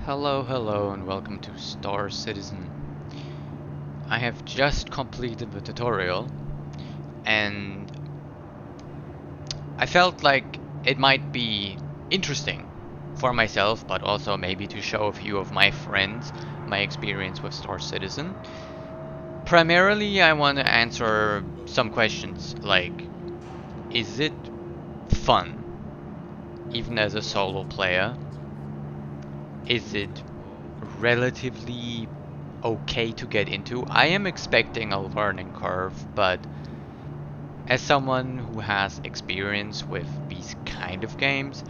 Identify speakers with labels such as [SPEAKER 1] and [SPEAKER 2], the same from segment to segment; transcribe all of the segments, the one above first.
[SPEAKER 1] Hello, and welcome to Star Citizen. I have just completed the tutorial, and I felt like it might be interesting for myself, but also maybe to show a few of my friends my experience with Star Citizen. Primarily, I want to answer some questions like, is it fun, even as a solo player? Is it relatively okay to get into? I am expecting a learning curve, but as someone who has experience with these kind of games,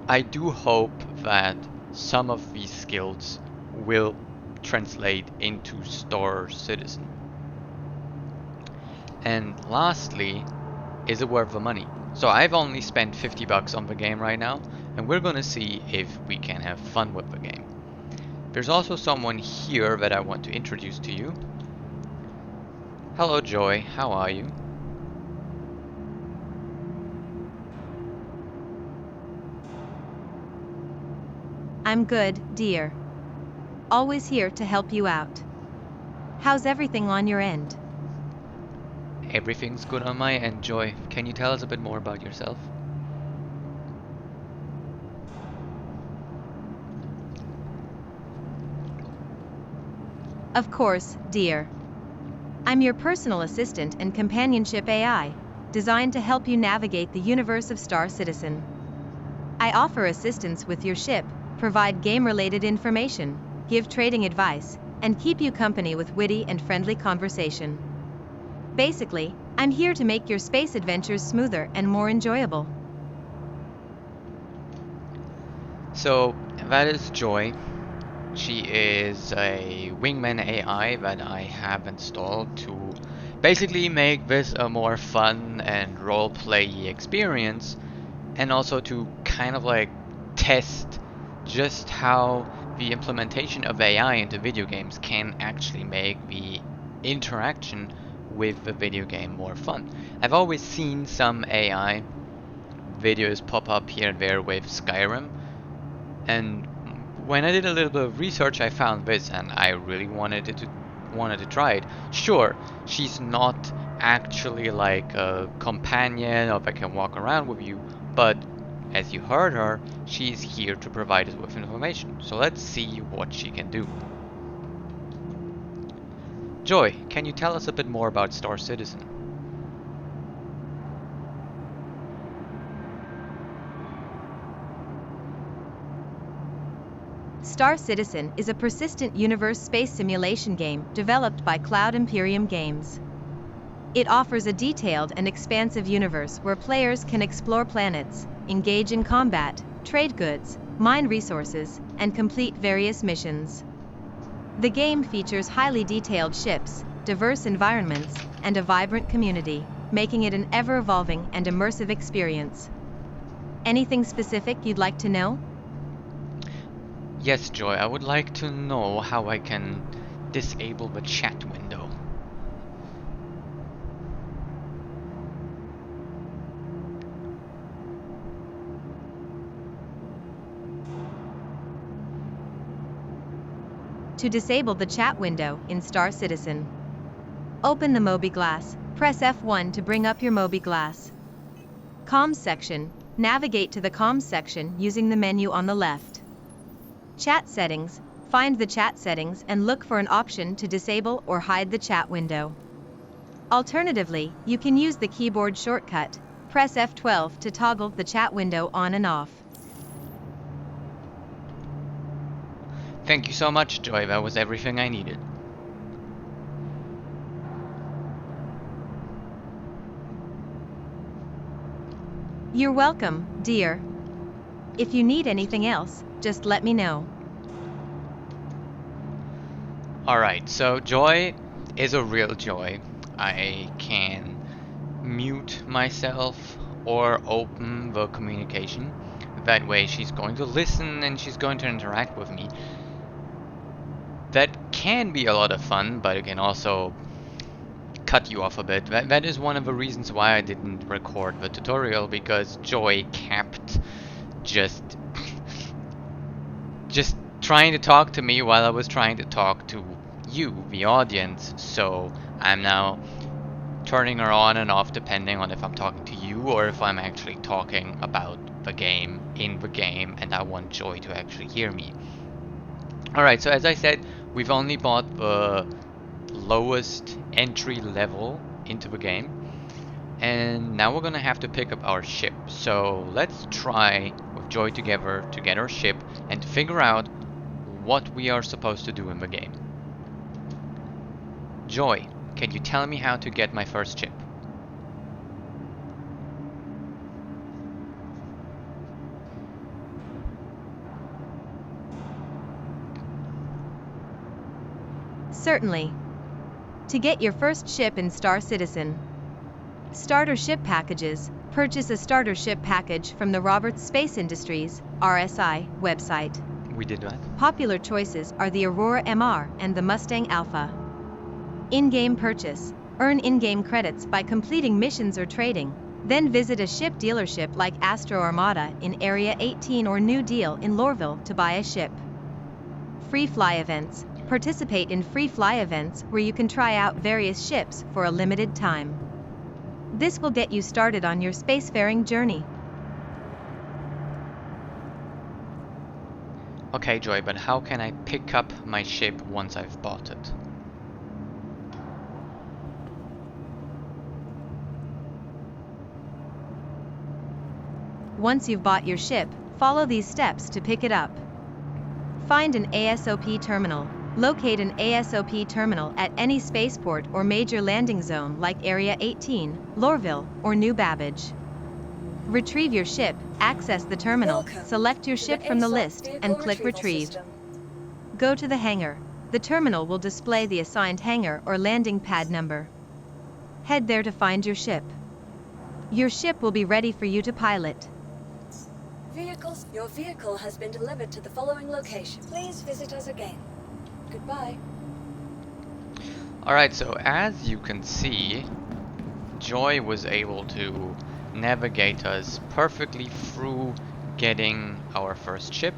[SPEAKER 1] I do hope that some of these skills will translate into Star Citizen. And lastly, is it worth the money? So I've only spent 50 bucks on the game right now, and we're gonna see if we can have fun with the game. There's also someone here that I want to introduce to you. Hello Joy, how are you?
[SPEAKER 2] I'm good, dear. Always here to help you out. How's everything on your end?
[SPEAKER 1] Everything's good on my end, Joy. Can you tell us a bit more about yourself?
[SPEAKER 2] Of course, dear. I'm your personal assistant and companionship AI, designed to help you navigate the universe of Star Citizen. I offer assistance with your ship, provide game-related information, give trading advice, and keep you company with witty and friendly conversation. Basically, I'm here to make your space adventures smoother and more enjoyable.
[SPEAKER 1] So, that is Joy. She is a wingman AI that I have installed to basically make this a more fun and roleplay experience, and also to kind of like test just how the implementation of AI into video games can actually make the interaction with the video game more fun. I've always seen some AI videos pop up here and there with Skyrim, and when I did a little bit of research, I found this, and I really wanted to try it. Sure, she's not actually like a companion or that can walk around with you, but as you heard her, she's here to provide us with information. So let's see what she can do. Joy, can you tell us a bit more about Star Citizen?
[SPEAKER 2] Star Citizen is a persistent universe space simulation game developed by Cloud Imperium Games. It offers a detailed and expansive universe where players can explore planets, engage in combat, trade goods, mine resources, and complete various missions. The game features highly detailed ships, diverse environments, and a vibrant community, making it an ever-evolving and immersive experience. Anything specific you'd like to know?
[SPEAKER 1] Yes, Joy, I would like to know how I can disable the chat window.
[SPEAKER 2] To disable the chat window in Star Citizen, open the mobi-glass, press F1 to bring up your mobi-glass. Comms section, navigate to the comms section using the menu on the left. Chat settings, find the chat settings and look for an option to disable or hide the chat window. Alternatively, you can use the keyboard shortcut, press F12 to toggle the chat window on and off.
[SPEAKER 1] Thank you so much, Joy, that was everything I needed.
[SPEAKER 2] You're welcome, dear. If you need anything else, just let me know.
[SPEAKER 1] Alright, so Joy is a real Joy. I can mute myself or open the communication. That way she's going to listen and she's going to interact with me. That can be a lot of fun, but it can also cut you off a bit. That is one of the reasons why I didn't record the tutorial, because Joy kept just just trying to talk to me while I was trying to talk to you, the audience. So I'm now turning her on and off depending on if I'm talking to you or if I'm actually talking about the game in the game and I want Joy to actually hear me. Alright, so as I said, we've only bought the lowest entry level into the game, and now we're gonna have to pick up our ship. So let's try with Joy together to get our ship and to figure out what we are supposed to do in the game. Joy, can you tell me how to get my first ship?
[SPEAKER 2] Certainly. To get your first ship in Star Citizen, starter ship packages. Purchase a starter ship package from the Roberts Space Industries (RSI) website.
[SPEAKER 1] We did that.
[SPEAKER 2] Popular choices are the Aurora MR and the Mustang Alpha. In-game purchase. Earn in-game credits by completing missions or trading. Then visit a ship dealership like Astro Armada in Area 18 or New Deal in Lorville to buy a ship. Free fly events. Participate in free fly events where you can try out various ships for a limited time. This will get you started on your spacefaring journey.
[SPEAKER 1] Okay, Joy, but how can I pick up my ship once I've bought it?
[SPEAKER 2] Once you've bought your ship, follow these steps to pick it up. Find an ASOP terminal. Locate an ASOP terminal at any spaceport or major landing zone like Area 18, Lorville, or New Babbage. Retrieve your ship, access the terminal, select your ship from the list, and click Retrieve. Go to the hangar. The terminal will display the assigned hangar or landing pad number. Head there to find your ship. Your ship will be ready for you to pilot.
[SPEAKER 3] Your vehicle has been delivered to the following location. Please visit us again. Goodbye.
[SPEAKER 1] Alright, so as you can see, Joy was able to navigate us perfectly through getting our first ship.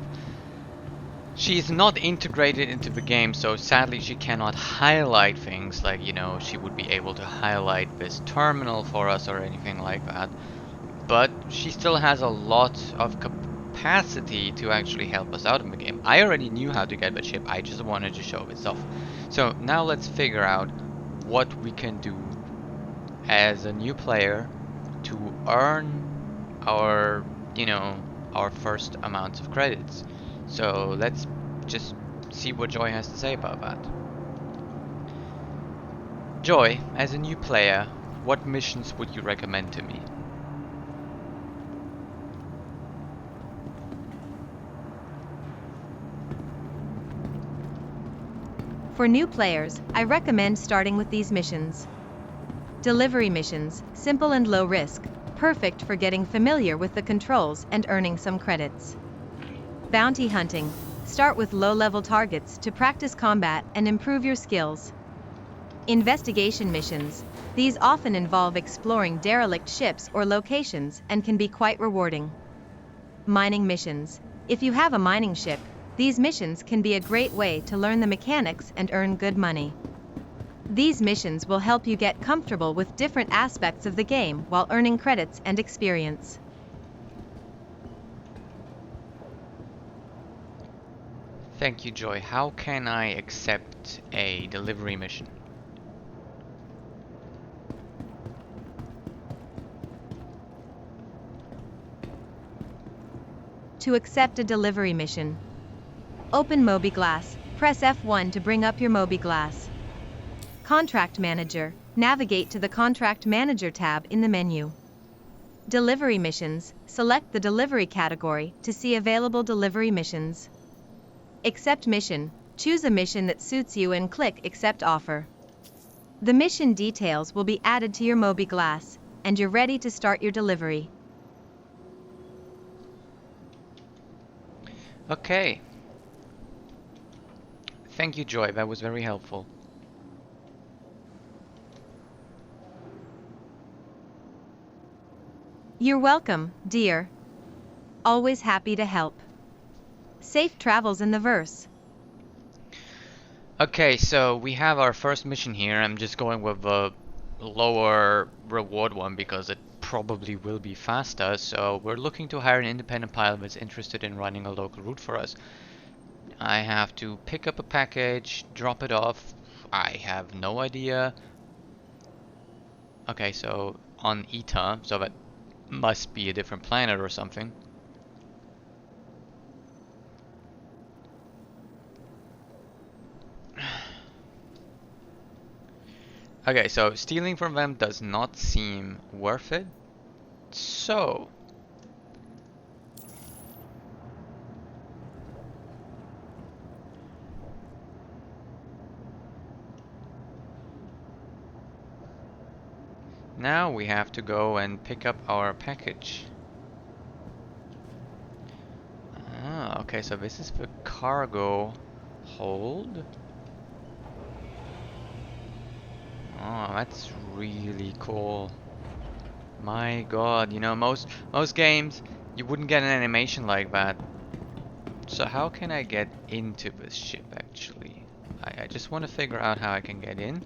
[SPEAKER 1] She's not integrated into the game, so sadly she cannot highlight things like, you know, she would be able to highlight this terminal for us or anything like that. But she still has a lot of capacity to actually help us out in the game. I already knew how to get the ship, I just wanted to show this off. So now let's figure out what we can do as a new player to earn our, you know, our first amounts of credits. So let's just see what Joy has to say about that. Joy, as a new player, what missions would you recommend to me?
[SPEAKER 2] For new players, I recommend starting with these missions. Delivery missions, simple and low risk, perfect for getting familiar with the controls and earning some credits. Bounty hunting, start with low-level targets to practice combat and improve your skills. Investigation missions, these often involve exploring derelict ships or locations and can be quite rewarding. Mining missions, if you have a mining ship, these missions can be a great way to learn the mechanics and earn good money. These missions will help you get comfortable with different aspects of the game while earning credits and experience.
[SPEAKER 1] Thank you, Joy. How can I accept a delivery mission?
[SPEAKER 2] To accept a delivery mission, open MobiGlass, press F1 to bring up your MobiGlass. Contract Manager, navigate to the Contract Manager tab in the menu. Delivery missions, select the delivery category to see available delivery missions. Accept mission, choose a mission that suits you and click Accept Offer. The mission details will be added to your MobiGlass, and you're ready to start your delivery.
[SPEAKER 1] Okay. Thank you, Joy. That was very helpful.
[SPEAKER 2] You're welcome, dear. Always happy to help. Safe travels in the verse.
[SPEAKER 1] Okay, so we have our first mission here. I'm just going with the lower reward one because it probably will be faster. So we're looking to hire an independent pilot that's interested in running a local route for us. I have to pick up a package, drop it off. I have no idea. Okay, so on Eta, so that must be a different planet or something. Okay, so stealing from them does not seem worth it. So now we have to go and pick up our package. Ah, okay, so this is the cargo hold. Oh, that's really cool. My god, you know, most games you wouldn't get an animation like that. So how can I get into this ship actually? I just want to figure out how I can get in.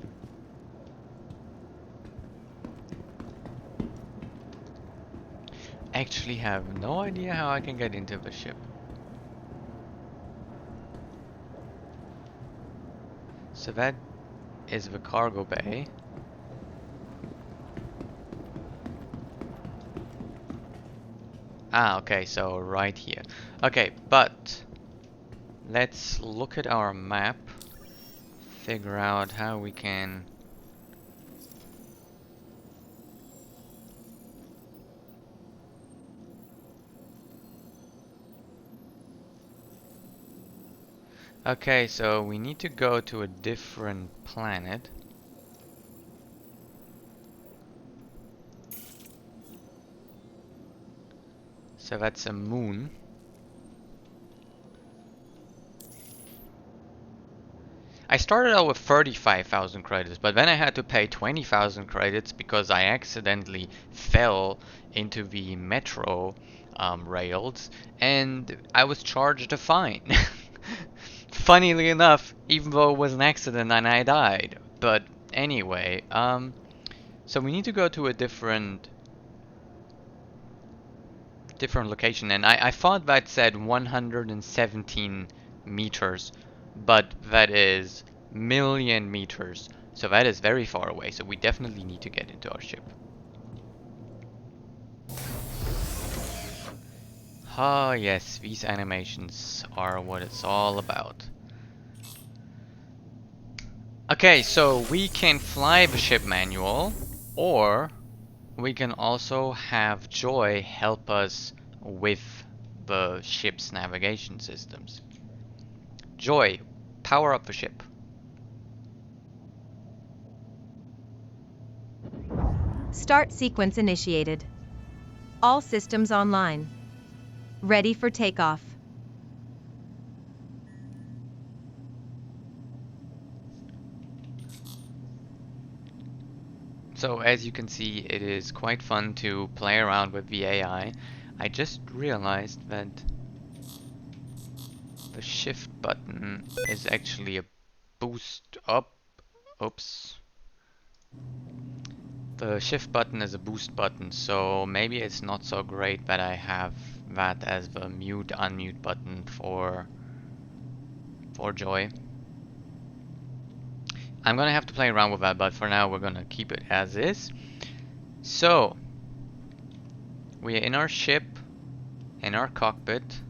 [SPEAKER 1] Actually have no idea how I can get into the ship. So that is the cargo bay. Ah, okay, so right here. Okay, but let's look at our map, figure out how we can Okay, so we need to go to a different planet. So that's a moon. I started out with 35,000 credits, but then I had to pay 20,000 credits because I accidentally fell into the metro rails and I was charged a fine. Funnily enough, even though it was an accident and I died. But anyway, so we need to go to a different location, and I thought that said 117 meters, but that is million meters, so that is very far away, so we definitely need to get into our ship. Ah yes, these animations are what it's all about. Okay, so we can fly the ship manual, or we can also have Joy help us with the ship's navigation systems. Joy, power up the ship.
[SPEAKER 2] Start sequence initiated. All systems online. Ready for takeoff.
[SPEAKER 1] So as you can see, it is quite fun to play around with the AI. I just realized that the shift button is actually a boost up. Oops. The shift button is a boost button, so maybe it's not so great that I have that as the mute unmute button for Joy. I'm gonna have to play around with that, but for now we're gonna keep it as is. So we are in our ship, in our cockpit,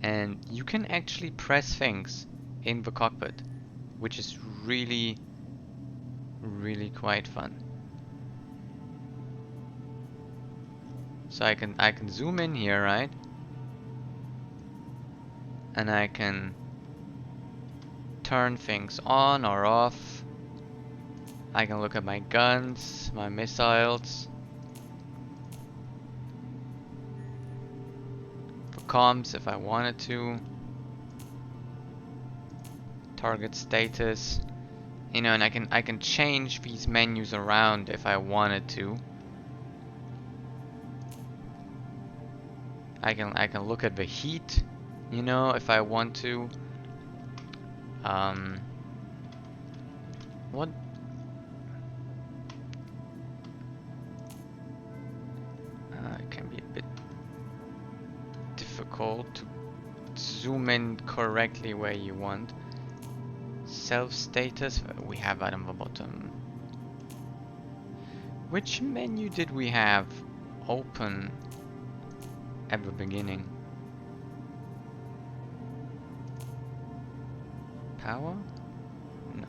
[SPEAKER 1] and you can actually press things in the cockpit, which is really quite fun. So I can zoom in here, right? And I can turn things on or off. I can look at my guns, my missiles. For comms if I wanted to. Target status. You know, and I can change these menus around if I wanted to. I can look at the heat You know, if I want to, what? It can be a bit difficult to zoom in correctly where you want. Self status, we have that on the bottom. Which menu did we have open at the beginning? Power? No.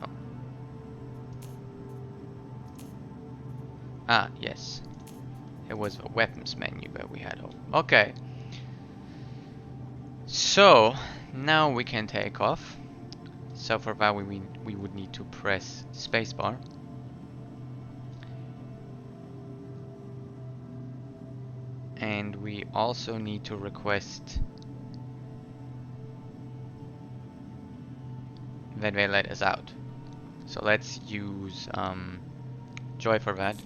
[SPEAKER 1] Ah, yes. It was the weapons menu that we had open. Okay. So, now we can take off. So for that we would need to press spacebar. And we also need to request that they let us out. So let's use Joy for that.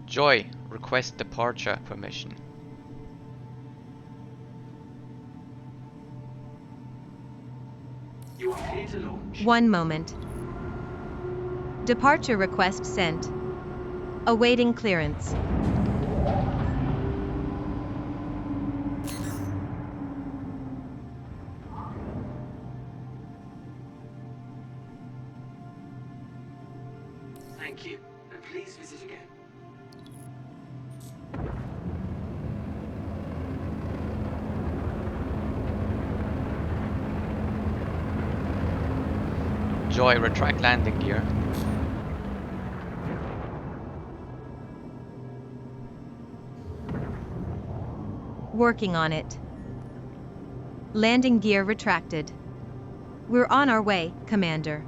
[SPEAKER 1] Joy, request departure permission.
[SPEAKER 4] You are clear to launch.
[SPEAKER 2] One moment. Departure request sent. Awaiting clearance.
[SPEAKER 4] Thank you, and please visit again.
[SPEAKER 1] Joy, retract landing gear.
[SPEAKER 2] Working on it. Landing gear retracted. We're on our way, Commander.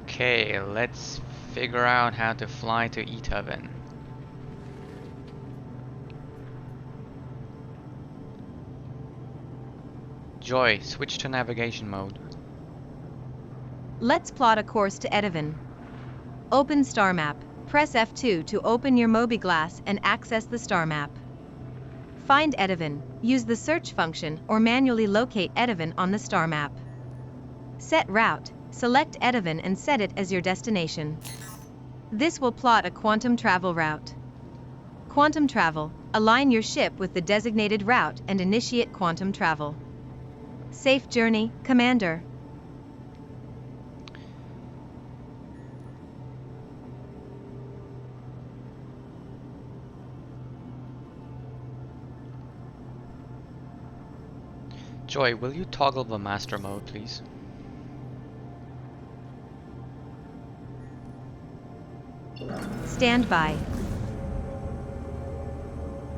[SPEAKER 1] Okay, let's figure out how to fly to Eta then. Joy, switch to navigation mode.
[SPEAKER 2] Let's plot a course to Edevan. Open star map. Press F2 to open your Mobiglass and access the star map. Find Edevan. Use the search function or manually locate Edevan on the star map. Set route. Select Edevan and set it as your destination. This will plot a quantum travel route. Quantum travel. Align your ship with the designated route and initiate quantum travel. Safe journey, Commander.
[SPEAKER 1] Joy, will you toggle the master mode, please?
[SPEAKER 2] Stand by.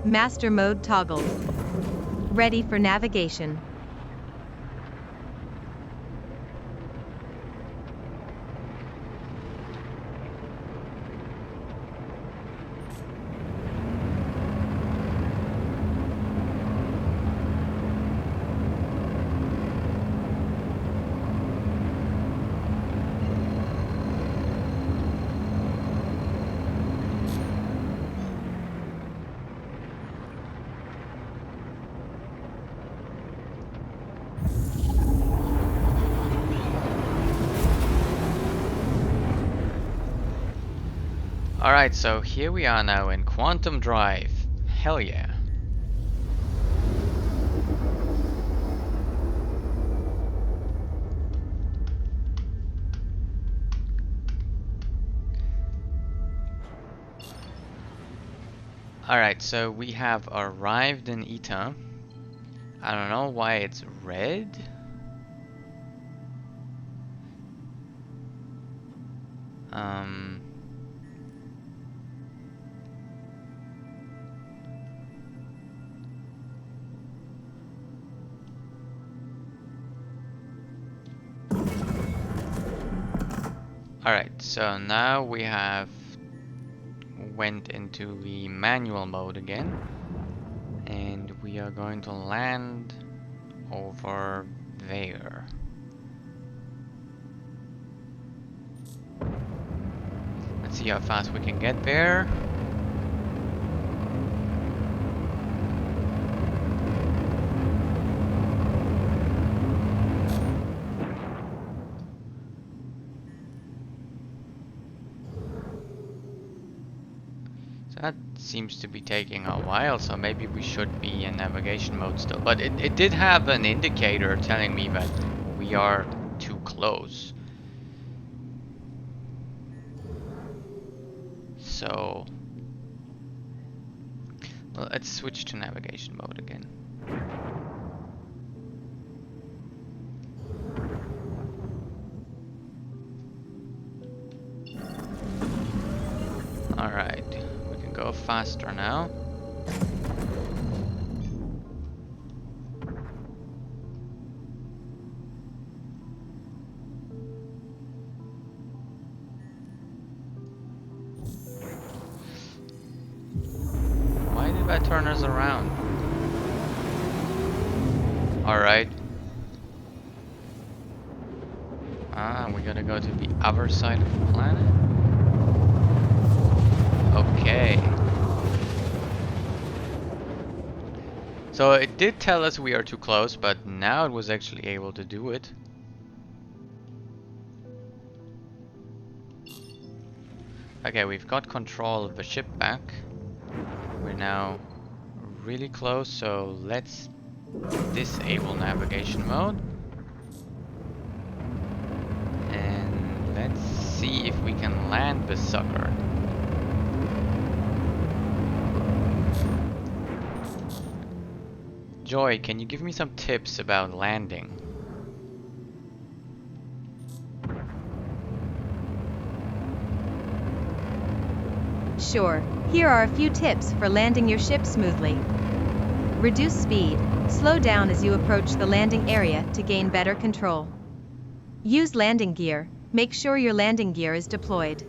[SPEAKER 2] Master mode toggled. Ready for navigation.
[SPEAKER 1] Alright, so here we are now in Quantum Drive. Hell yeah. Alright, so we have arrived in Eta. I don't know why it's red. Alright, so now we have went into the manual mode again, and we are going to land over there. Let's see how fast we can get there. That seems to be taking a while, so maybe we should be in navigation mode still. But it did have an indicator telling me that we are too close. So well, let's switch to navigation mode again. Alright, we can go faster now. Why did that turn us around? Alright. Ah, we gotta go to the other side of the planet? Okay. So it did tell us we are too close, but now it was actually able to do it. Okay, we've got control of the ship back. We're now really close, so let's disable navigation mode. And let's see if we can land the sucker. Joy, can you give me some tips about landing?
[SPEAKER 2] Sure, here are a few tips for landing your ship smoothly. Reduce speed, slow down as you approach the landing area to gain better control. Use landing gear, make sure your landing gear is deployed.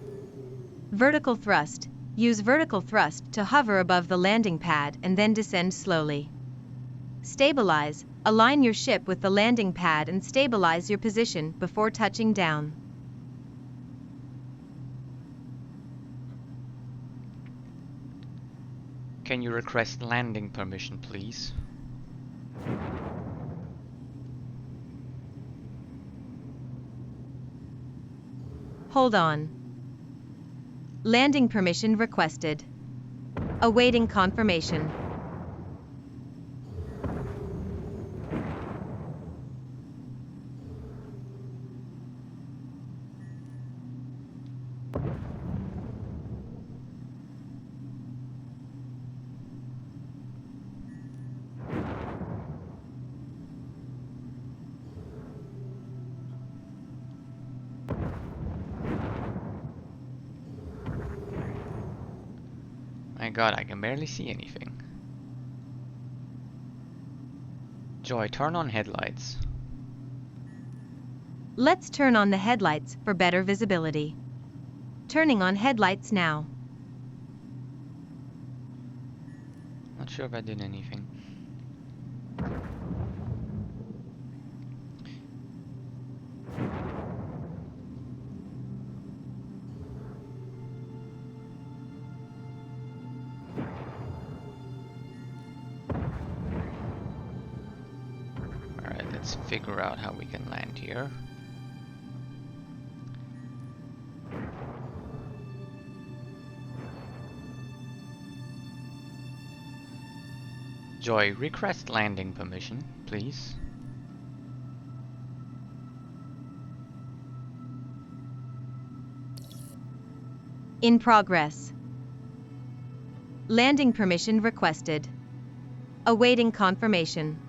[SPEAKER 2] Vertical thrust, use vertical thrust to hover above the landing pad and then descend slowly. Stabilize, align your ship with the landing pad and stabilize your position before touching down.
[SPEAKER 1] Can you request landing permission, please?
[SPEAKER 2] Hold on. Landing permission requested. Awaiting confirmation.
[SPEAKER 1] My god, I can barely see anything. Joy, turn on headlights.
[SPEAKER 2] Let's turn on the headlights for better visibility. Turning on headlights now.
[SPEAKER 1] Not sure if I did anything. Alright, let's figure out how we can land here. Joy, request landing permission, please.
[SPEAKER 2] In progress. Landing permission requested. Awaiting confirmation.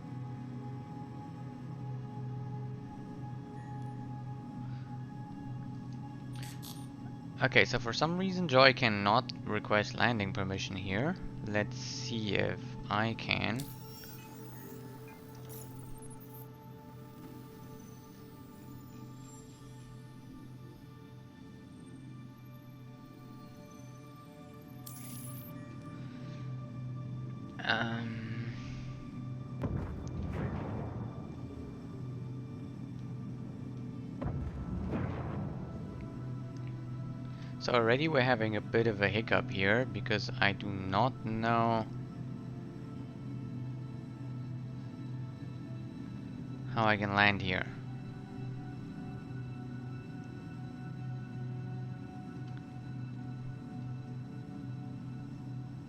[SPEAKER 1] Okay, so for some reason Joy cannot request landing permission here. Let's see if I can. So already we're having a bit of a hiccup here because I do not know how I can land here.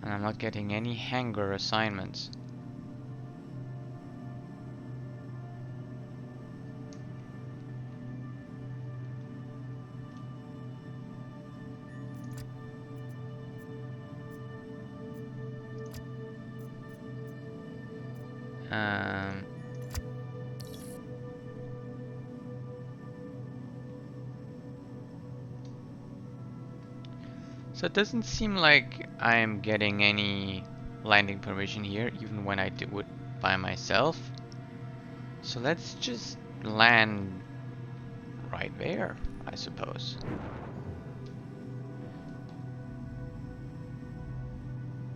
[SPEAKER 1] And I'm not getting any hangar assignments. Um, so it doesn't seem like I'm getting any landing permission here, even when I do it by myself. So let's just land right there, I suppose.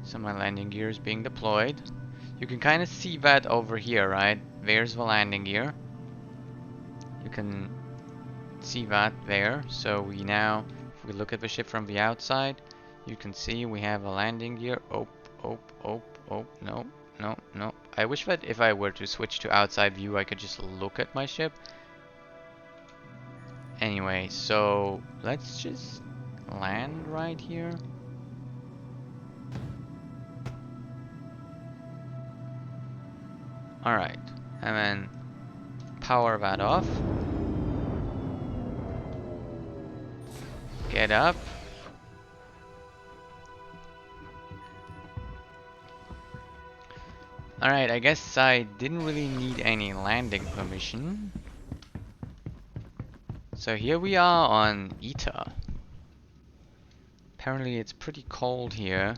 [SPEAKER 1] So my landing gear is being deployed. You can kind of see that over here, right? There's the landing gear. You can see that there. So we now, if we look at the ship from the outside, you can see we have a landing gear. Oh, no, no, no. I wish that if I were to switch to outside view, I could just look at my ship. Anyway, so let's just land right here. Alright, and then power that off. Get up. Alright, I guess I didn't really need any landing permission. So here we are on Eta. Apparently it's pretty cold here.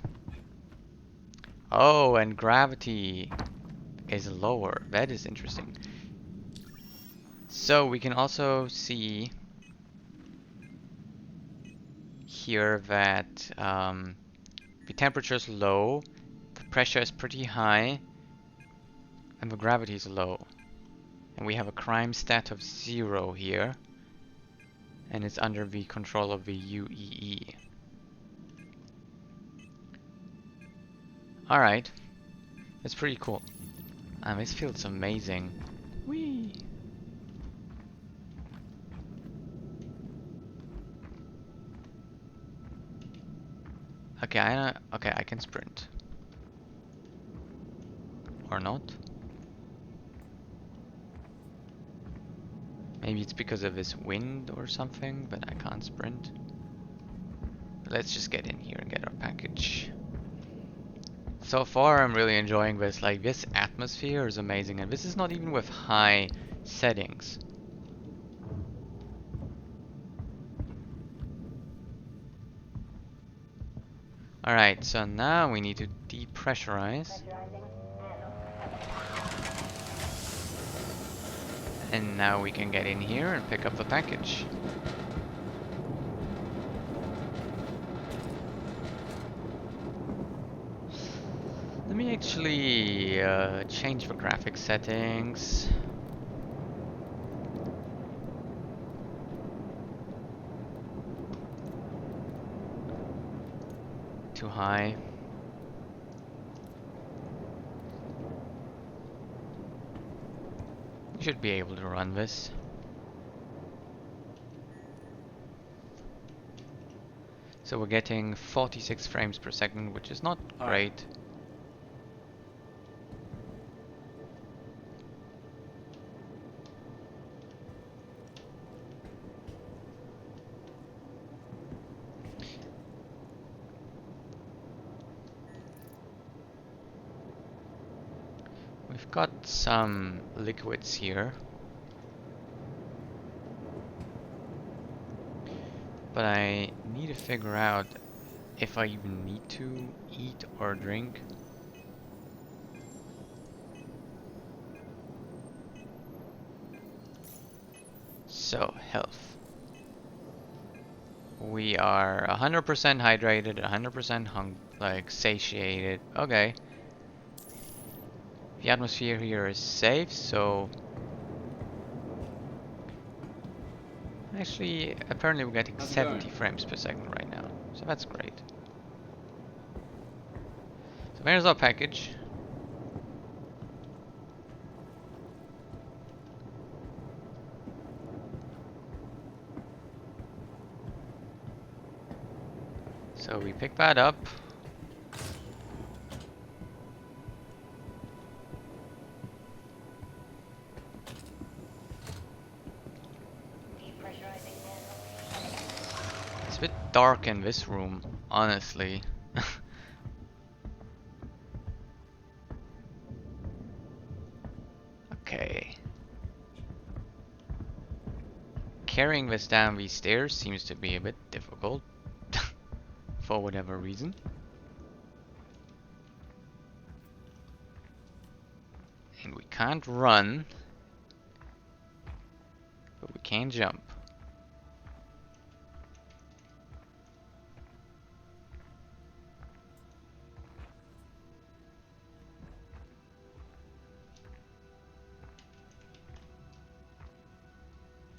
[SPEAKER 1] Oh, and gravity is lower. That is interesting. So we can also see here that the temperature is low, the pressure is pretty high, and the gravity is low. And we have a crime stat of 0 here, and it's under the control of the UEE. Alright, that's pretty cool. This feels amazing. Whee! Okay, I can sprint. Or not. Maybe it's because of this wind or something, but I can't sprint. Let's just get in here and get our package. So far I'm really enjoying this. Like, this atmosphere is amazing, and this is not even with high settings. Alright, so now we need to depressurize. And now we can get in here and pick up the package. Let me actually change the graphic settings. Too high. We should be able to run this. So we're getting 46 frames per second, which is not great. We've got some liquids here. But I need to figure out if I even need to eat or drink. So, health. We are 100% hydrated, 100% satiated. Okay. The atmosphere here is safe, so... Actually, apparently we're getting 70 frames per second right now, so that's great. So there's our package. So we pick that up. dark in this room, honestly. Okay. Carrying this down these stairs seems to be a bit difficult. For whatever reason. And we can't run. But we can jump.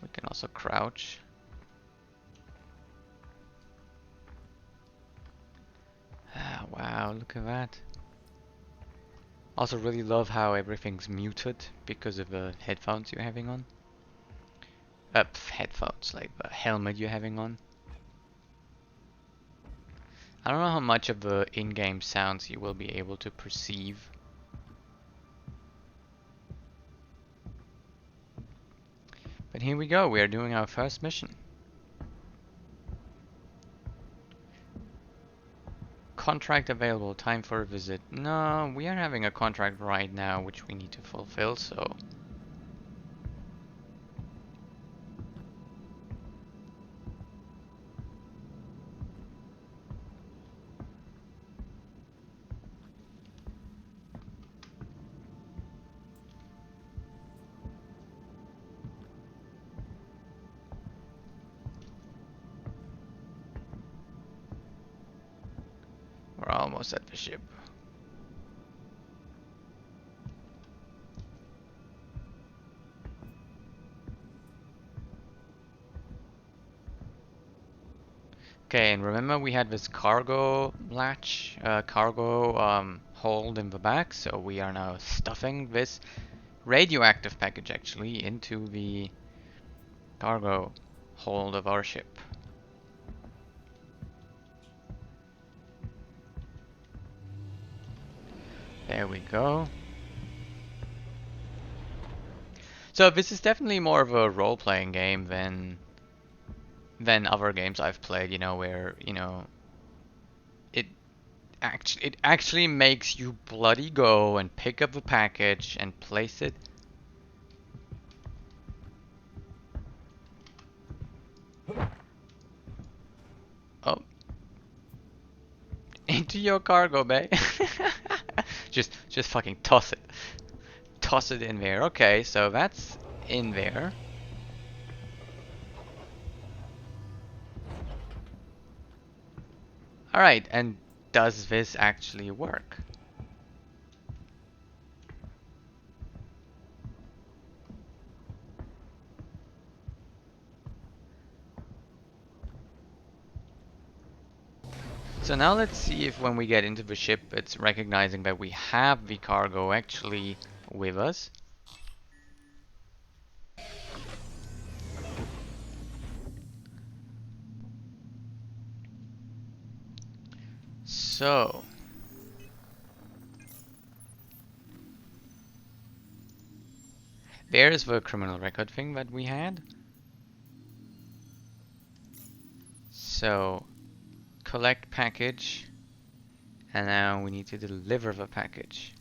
[SPEAKER 1] We can also crouch. Ah, wow, look at that. Also really love how everything's muted because of the headphones you're having on. Headphones, like the helmet you're having on. I don't know how much of the in-game sounds you will be able to perceive. But here we go, we are doing our first mission. Contract available, time for a visit. No, we are having a contract right now which we need to fulfill, so... We're almost at the ship. Okay, and remember we had this cargo latch, cargo hold in the back, so we are now stuffing this radioactive package actually into the cargo hold of our ship. There we go. So this is definitely more of a role-playing game than other games I've played, you know, where, you know, it actually makes you bloody go and pick up the package and place it. Oh. Into your cargo bay. just fucking toss it. Toss it in there. Okay, so that's in there. Alright, and does this actually work? So now let's see if when we get into the ship it's recognizing that we have the cargo actually with us. So there's the criminal record thing that we had. So collect package, and now we need to deliver the package.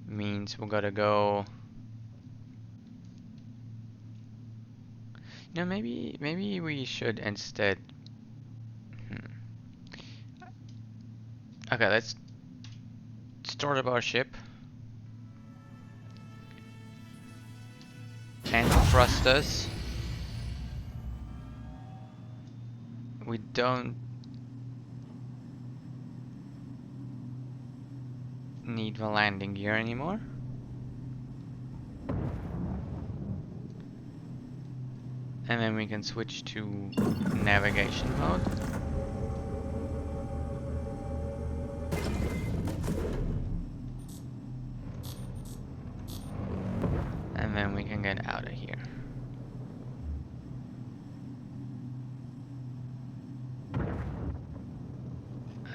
[SPEAKER 1] Means we gotta go. No, maybe we should instead. Okay, let's start up our ship. And thrusters. We don't need the landing gear anymore. And then we can switch to navigation mode. And then we can get out of here.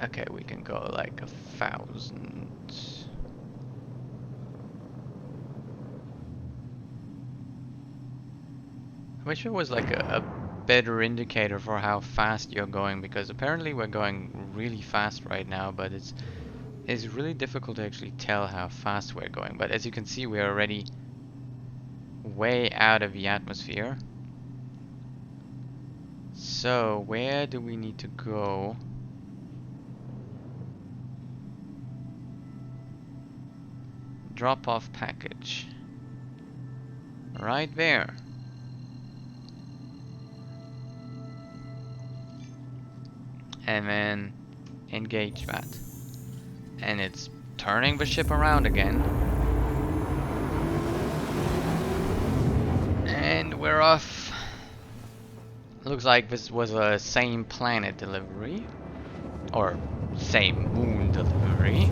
[SPEAKER 1] Okay, we can go like 1,000. wish it was like a better indicator for how fast you're going, because apparently we're going really fast right now, but it's really difficult to actually tell how fast we're going. But as you can see, we're already way out of the atmosphere. So where do we need to go? Drop off package. Right there. And then engage that. And it's turning the ship around again. And we're off. Looks like this was a same planet delivery. Or same moon delivery.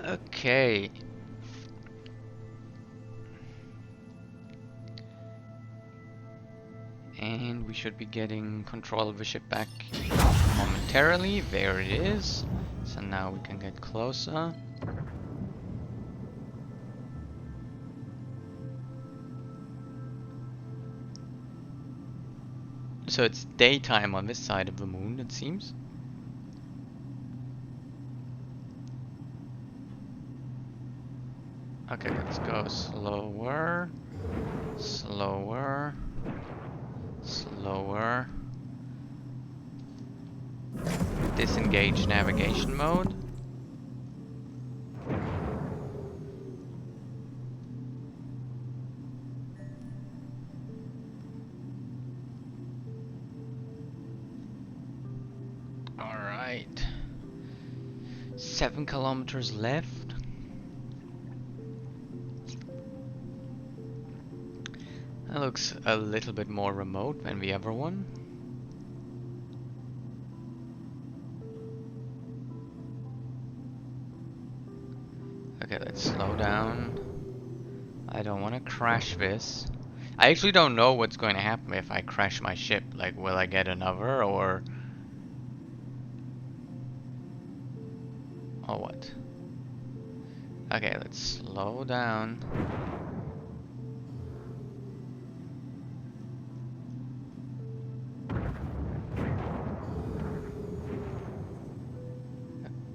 [SPEAKER 1] Okay. And we should be getting control of the ship back momentarily. There it is. So now we can get closer. So it's daytime on this side of the moon, it seems. Okay, let's go slower. Slower. Slower. Disengage navigation mode. Alright. 7 kilometers left. That looks a little bit more remote than the other one. Okay, let's slow down. I don't want to crash this. I actually don't know what's going to happen if I crash my ship. Like, will I get another or what? Okay, let's slow down.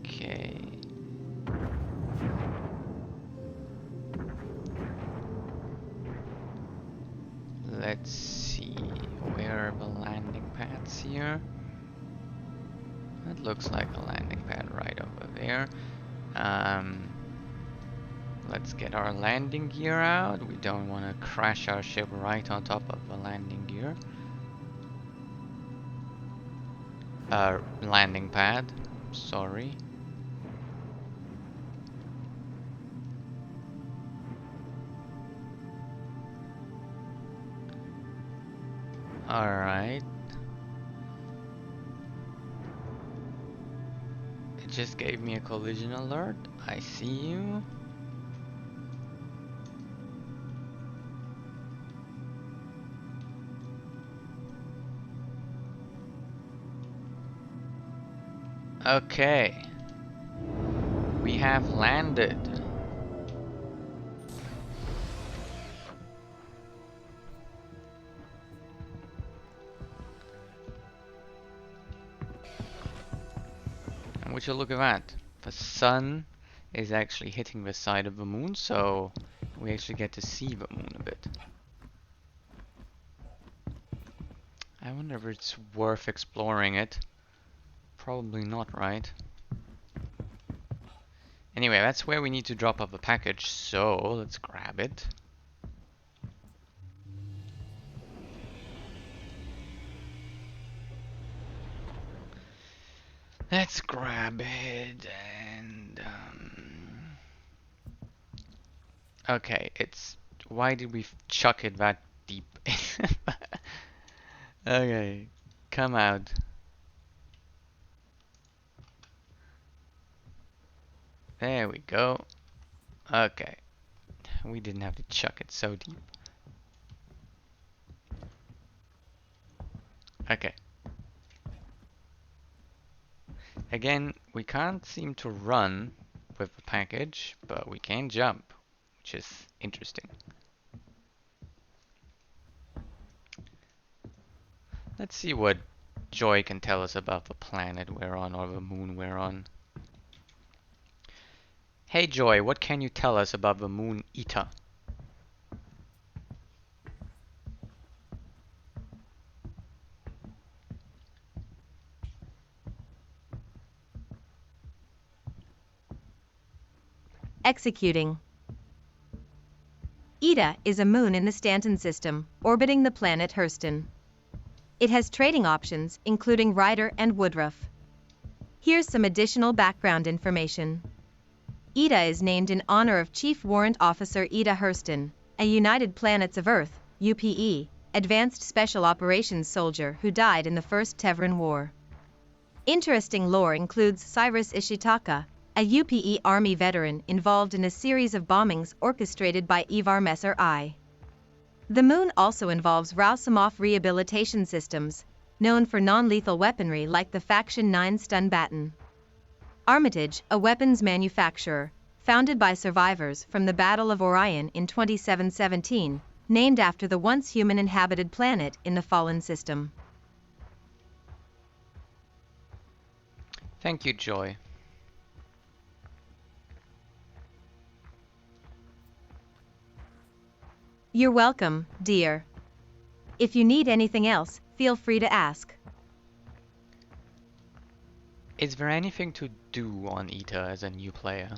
[SPEAKER 1] Okay. Let's see, where are the landing pads here? That looks like a landing pad right over there. Let's get our landing gear out. We don't want to crash our ship right on top of the landing gear. Landing pad. Sorry. Alright. It just gave me a collision alert. I see you. Okay. We have landed. And would you look at that? The sun is actually hitting the side of the moon, so we actually get to see the moon a bit. I wonder if it's worth exploring it. Probably not, right? Anyway, that's where we need to drop off the package, so let's grab it. Let's grab it and okay, it's why did we chuck it that deep? Okay, come out. There we go. Okay, we didn't have to chuck it so deep. Okay. Again, we can't seem to run with the package, but we can jump, which is interesting. Let's see what Joy can tell us about the planet we're on or the moon we're on. Hey Joy, what can you tell us about the moon Eta?
[SPEAKER 2] Executing. Eta is a moon in the Stanton system, orbiting the planet Hurston. It has trading options, including Ryder and Woodruff. Here's some additional background information. Eta is named in honor of Chief Warrant Officer Eta Hurston, a United Planets of Earth, UPE, Advanced Special Operations soldier who died in the First Tevran War. Interesting lore includes Cyrus Ishitaka, a UPE Army veteran involved in a series of bombings orchestrated by Ivar Messer I. The moon also involves Rousimov rehabilitation systems, known for non-lethal weaponry like the Faction 9 stun baton. Armitage, a weapons manufacturer, founded by survivors from the Battle of Orion in 2717, named after the once human-inhabited planet in the Fallen system.
[SPEAKER 1] Thank you, Joy.
[SPEAKER 2] You're welcome, dear. If you need anything else, feel free to ask.
[SPEAKER 1] Is there anything to do on Eta as a new player?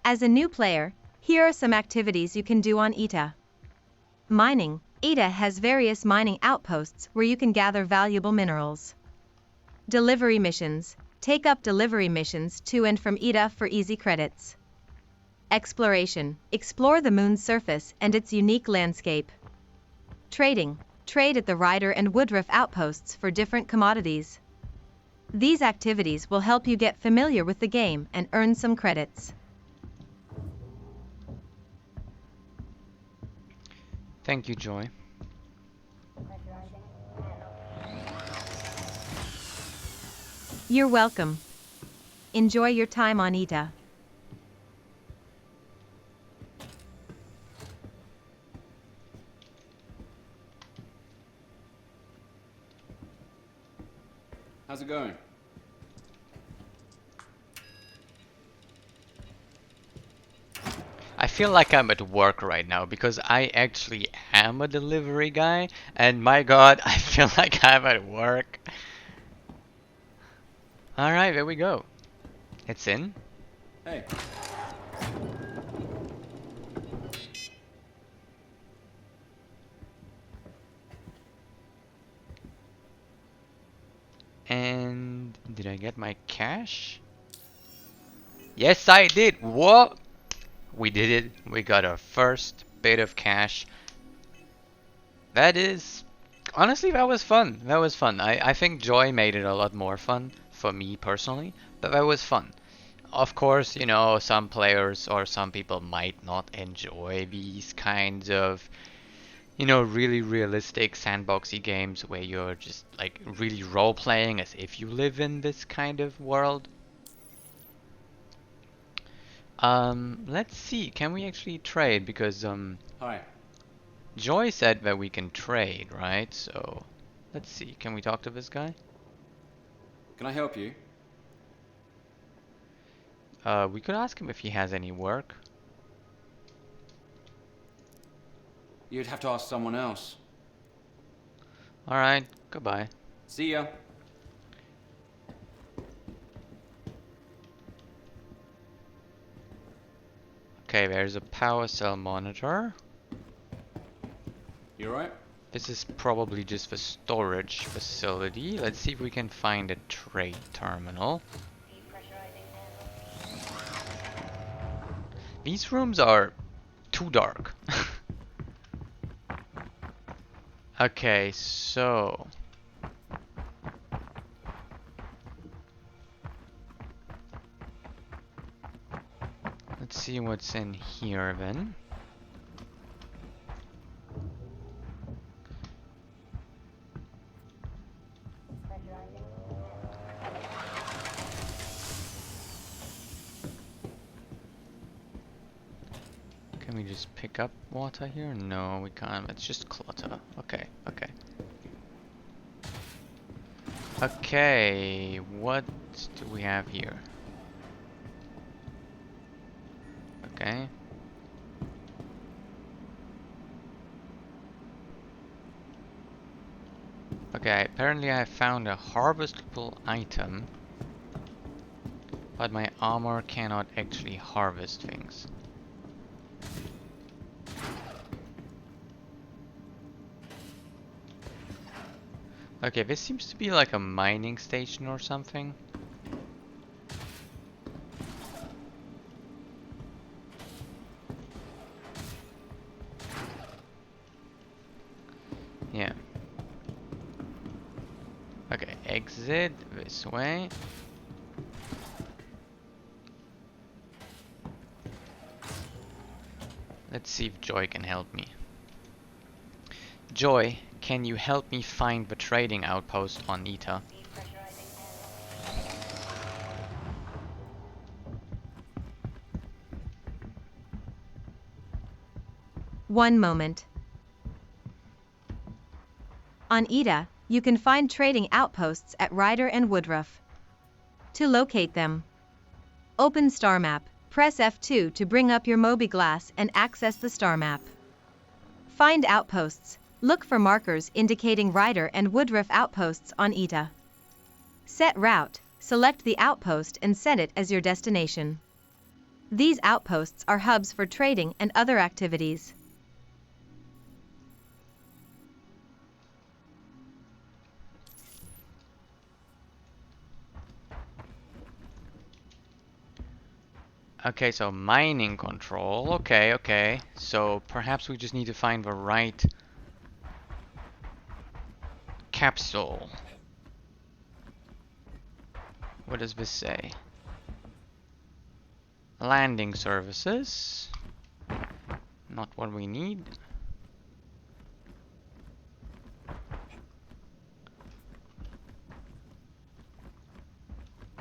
[SPEAKER 2] As a new player, here are some activities you can do on Eta. Mining. Eta has various mining outposts where you can gather valuable minerals. Delivery missions. Take up delivery missions to and from Eta for easy credits. Exploration. Explore the moon's surface and its unique landscape. Trading. Trade at the Ryder and Woodruff outposts for different commodities. These activities will help you get familiar with the game and earn some credits.
[SPEAKER 1] Thank you, Joy.
[SPEAKER 2] You're welcome. Enjoy your time on Eta.
[SPEAKER 5] How's it going?
[SPEAKER 1] I feel like I'm at work right now because I actually am a delivery guy, and my god, I feel like I'm at work. Alright, there we go. It's in.
[SPEAKER 5] Hey.
[SPEAKER 1] And did I get my cash? Yes, I did. What? We did it. We got our first bit of cash. That is... Honestly, that was fun. That was fun. I think Joy made it a lot more fun for me personally, but that was fun. Of course, you know, some players or some people might not enjoy these kinds of, you know, really realistic sandboxy games where you're just like really role playing as if you live in this kind of world. Let's see, can we actually trade? Because
[SPEAKER 5] Hi.
[SPEAKER 1] Joy said that we can trade, right? So let's see, can we talk to this guy?
[SPEAKER 5] Can I help you?
[SPEAKER 1] We could ask him if he has any work.
[SPEAKER 5] You'd have to ask someone else.
[SPEAKER 1] Alright, goodbye.
[SPEAKER 5] See ya.
[SPEAKER 1] Okay, there's a power cell monitor.
[SPEAKER 5] You alright?
[SPEAKER 1] This is probably just the storage facility. Let's see if we can find a trade terminal. These rooms are too dark. Okay, so... let's see what's in here then. we just pick up water here? No, we can't. It's just clutter. Okay, okay. Okay, what do we have here? Okay. Okay, apparently I found a harvestable item, but my armor cannot actually harvest things. Okay, this seems to be like a mining station or something. Yeah. Okay, exit this way. Let's see if Joy can help me. Joy, can you help me find the trading outpost on Ita?
[SPEAKER 2] One moment. On Ida, you can find trading outposts at Ryder and Woodruff. To locate them, open Star Map, press F2 to bring up your Mobiglass and access the star map. Find outposts. Look for markers indicating Ryder and Woodruff outposts on Ida. Set route, select the outpost and set it as your destination. These outposts are hubs for trading and other activities.
[SPEAKER 1] Okay, so mining control. Okay, okay. So perhaps we just need to find the right capsule. What does this say? Landing services. Not what we need.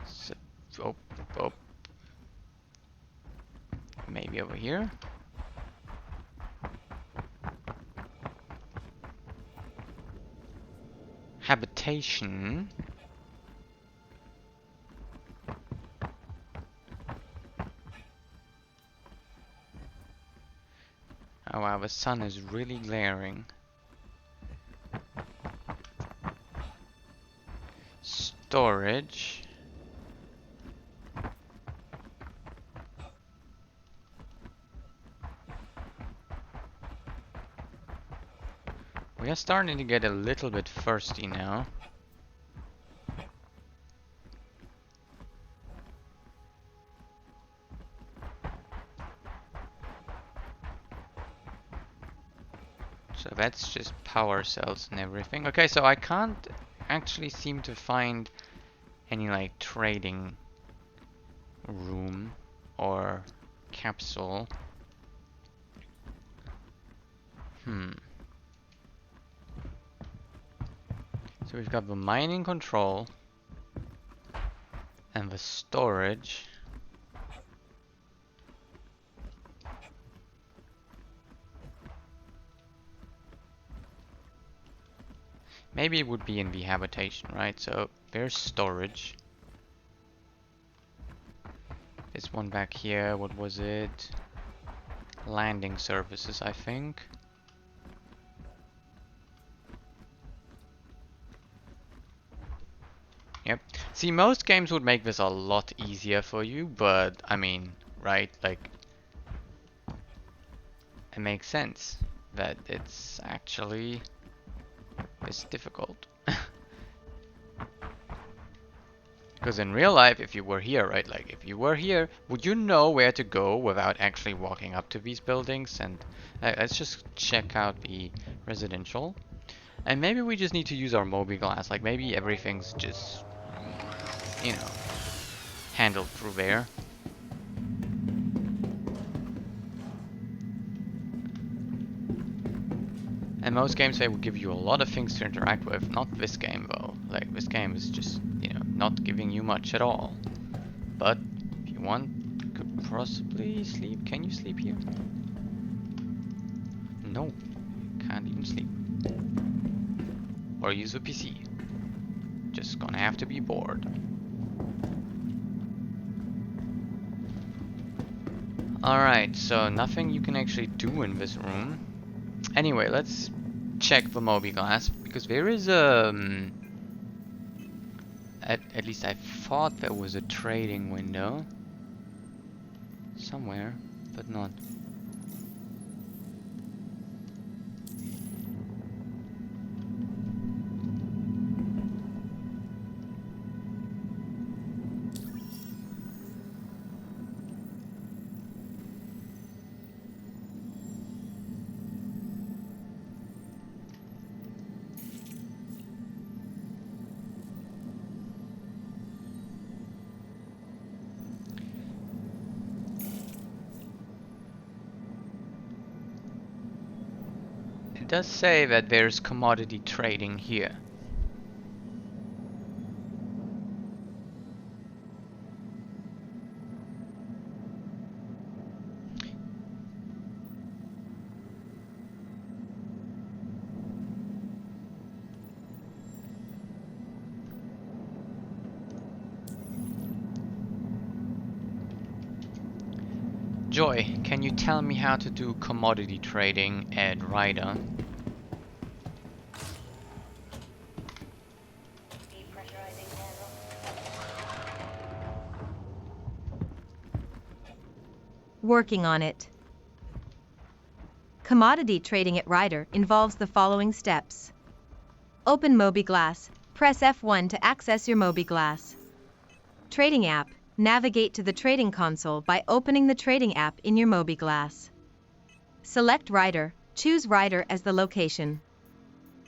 [SPEAKER 1] So, oh, oh. Maybe over here. Habitation. Oh wow, the sun is really glaring. Storage. We are starting to get a little bit thirsty now. So that's just power cells and everything. Okay, so I can't actually seem to find any like trading room or capsule. So we've got the mining control and the storage. Maybe it would be in the habitation, right? So there's storage. This one back here, what was it? Landing services, I think. Yep. See, most games would make this a lot easier for you, but I mean, right? Like, it makes sense that it's actually this difficult. Because in real life, if you were here, right? Like, if you were here, would you know where to go without actually walking up to these buildings? And let's just check out the residential. And maybe we just need to use our Mobiglass. Like, maybe everything's just, you know, handled through there. And most games, they will give you a lot of things to interact with. Not this game, though. Like, this game is just, you know, not giving you much at all. But if you want, you could possibly sleep. Can you sleep here? No, can't even sleep. Or use a PC. Just gonna have to be bored. Alright, so nothing you can actually do in this room. Anyway, let's check the mobi-glass, because there is a... at least I thought there was a trading window. Somewhere, but not. It does say that there's commodity trading here. Joy, can you tell me how to do commodity trading at Ryder?
[SPEAKER 2] Working on it. Commodity trading at Ryder involves the following steps. Open mobi-glass, press F1 to access your mobi-glass. Trading app, navigate to the trading console by opening the trading app in your mobi-glass. Select Ryder, choose Ryder as the location.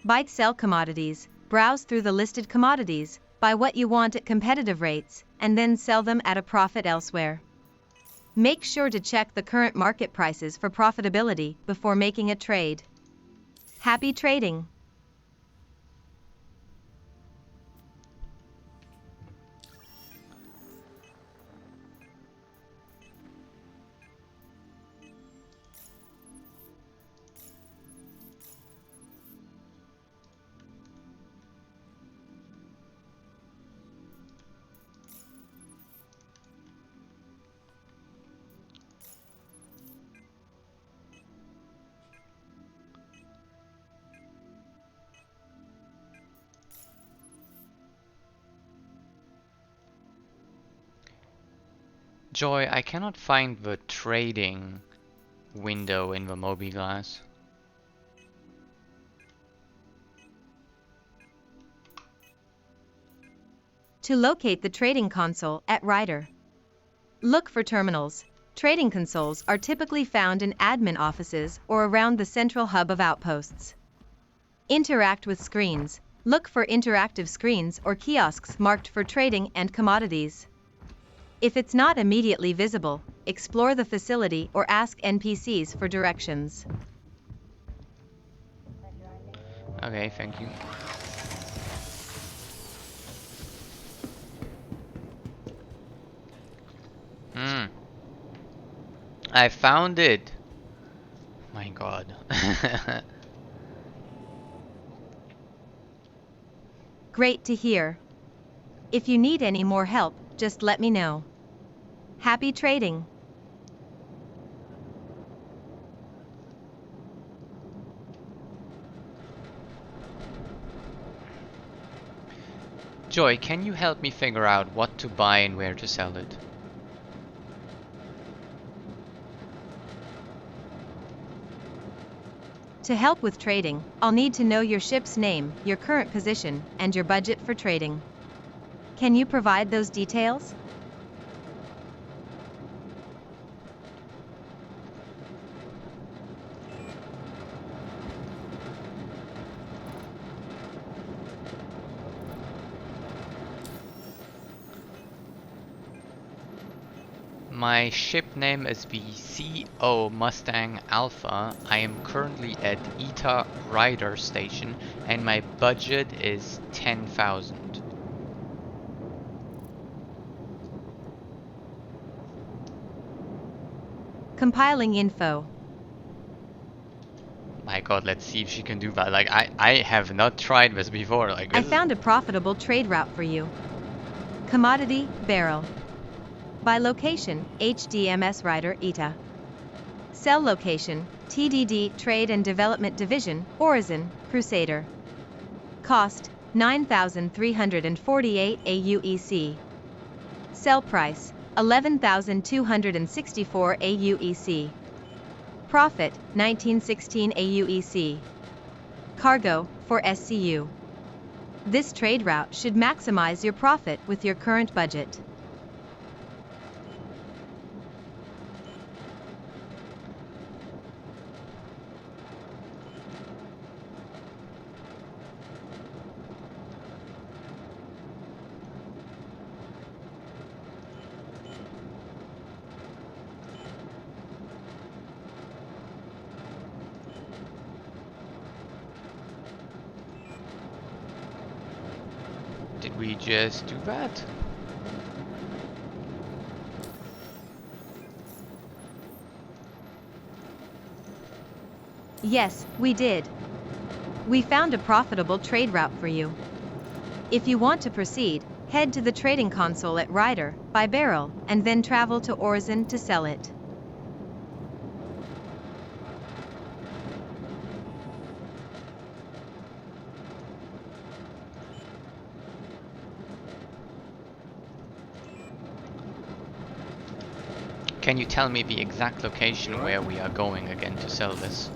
[SPEAKER 2] Buy sell commodities, browse through the listed commodities, buy what you want at competitive rates, and then sell them at a profit elsewhere. Make sure to check the current market prices for profitability before making a trade. Happy trading!
[SPEAKER 1] Joy, I cannot find the trading window in the mobi-glass.
[SPEAKER 2] To locate the trading console at Ryder, look for terminals. Trading consoles are typically found in admin offices or around the central hub of outposts. Interact with screens. Look for interactive screens or kiosks marked for trading and commodities. If it's not immediately visible, explore the facility or ask NPCs for directions.
[SPEAKER 1] Okay, thank you. I found it! My god.
[SPEAKER 2] Great to hear. If you need any more help, just let me know. Happy trading!
[SPEAKER 1] Joy, can you help me figure out what to buy and where to sell it?
[SPEAKER 2] To help with trading, I'll need to know your ship's name, your current position, and your budget for trading. Can you provide those details?
[SPEAKER 1] My ship name is the CO Mustang Alpha. I am currently at Eta Rider Station and my budget is 10,000.
[SPEAKER 2] Compiling info.
[SPEAKER 1] god, let's see if she can do that. Like, I have not tried this before. Like,
[SPEAKER 2] I
[SPEAKER 1] this is...
[SPEAKER 2] found a profitable trade route for you. Commodity, barrel. By location, HDMS Rider ETA. Sell location, TDD Trade and Development Division, Horizon, Crusader. Cost, 9,348 AUEC. Sell price, 11,264 AUEC. Profit, 1916 AUEC. Cargo, for SCU. This trade route should maximize your profit with your current budget.
[SPEAKER 1] Did we just do that?
[SPEAKER 2] Yes, we did. We found a profitable trade route for you. If you want to proceed, head to the trading console at Ryder, buy barrel, and then travel to Horizon to sell it.
[SPEAKER 1] Can you tell me the exact location where we are going again to sell this?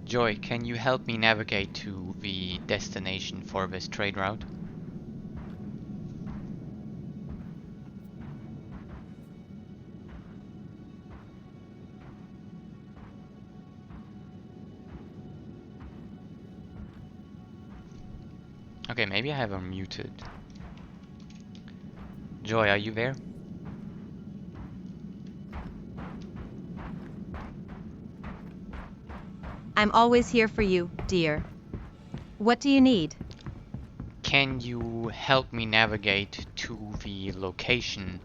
[SPEAKER 1] Joy, can you help me navigate to the destination for this trade route? Okay, maybe I have her muted. Joy, are you there?
[SPEAKER 2] I'm always here for you, dear. What do you need?
[SPEAKER 1] Can you help me navigate to the location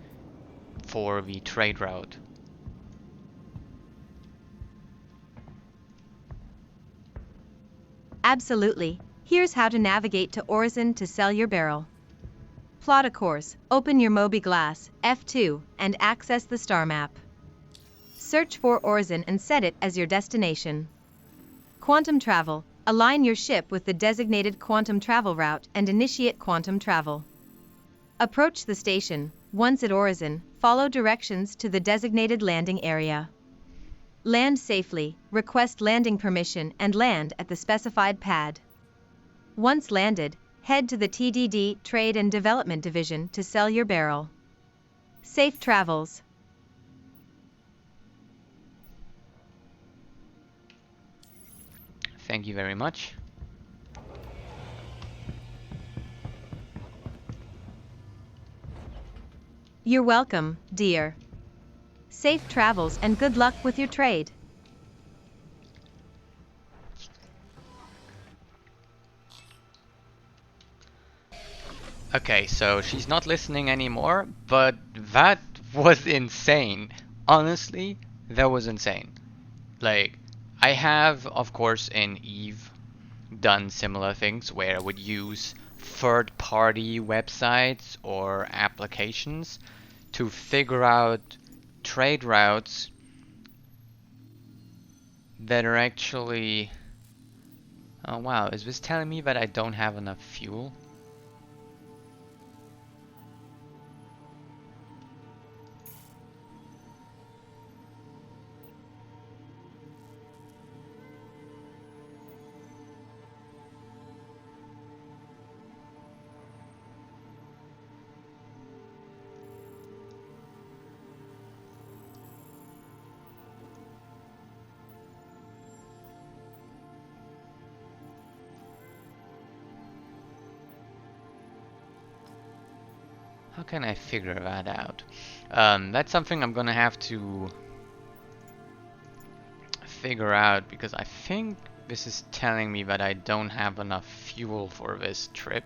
[SPEAKER 1] for the trade route?
[SPEAKER 2] Absolutely. Here's how to navigate to Horizon to sell your barrel. Plot a course, open your Moby Glass, F2, and access the star map. Search for Horizon and set it as your destination. Quantum travel, align your ship with the designated quantum travel route and initiate quantum travel. Approach the station. Once at Horizon, follow directions to the designated landing area. Land safely, request landing permission and land at the specified pad. Once landed, head to the TDD Trade and Development Division to sell your barrel. Safe travels.
[SPEAKER 1] Thank you very much.
[SPEAKER 2] You're welcome, dear. Safe travels and good luck with your trade.
[SPEAKER 1] Okay, so she's not listening anymore, but that was insane. Honestly, that was insane. Like, I have, of course, in Eve done similar things where I would use third-party websites or applications to figure out trade routes that are actually... Oh wow, is this telling me that I don't have enough fuel? How can I figure that out? That's something I'm gonna have to figure out, because I think this is telling me that I don't have enough fuel for this trip.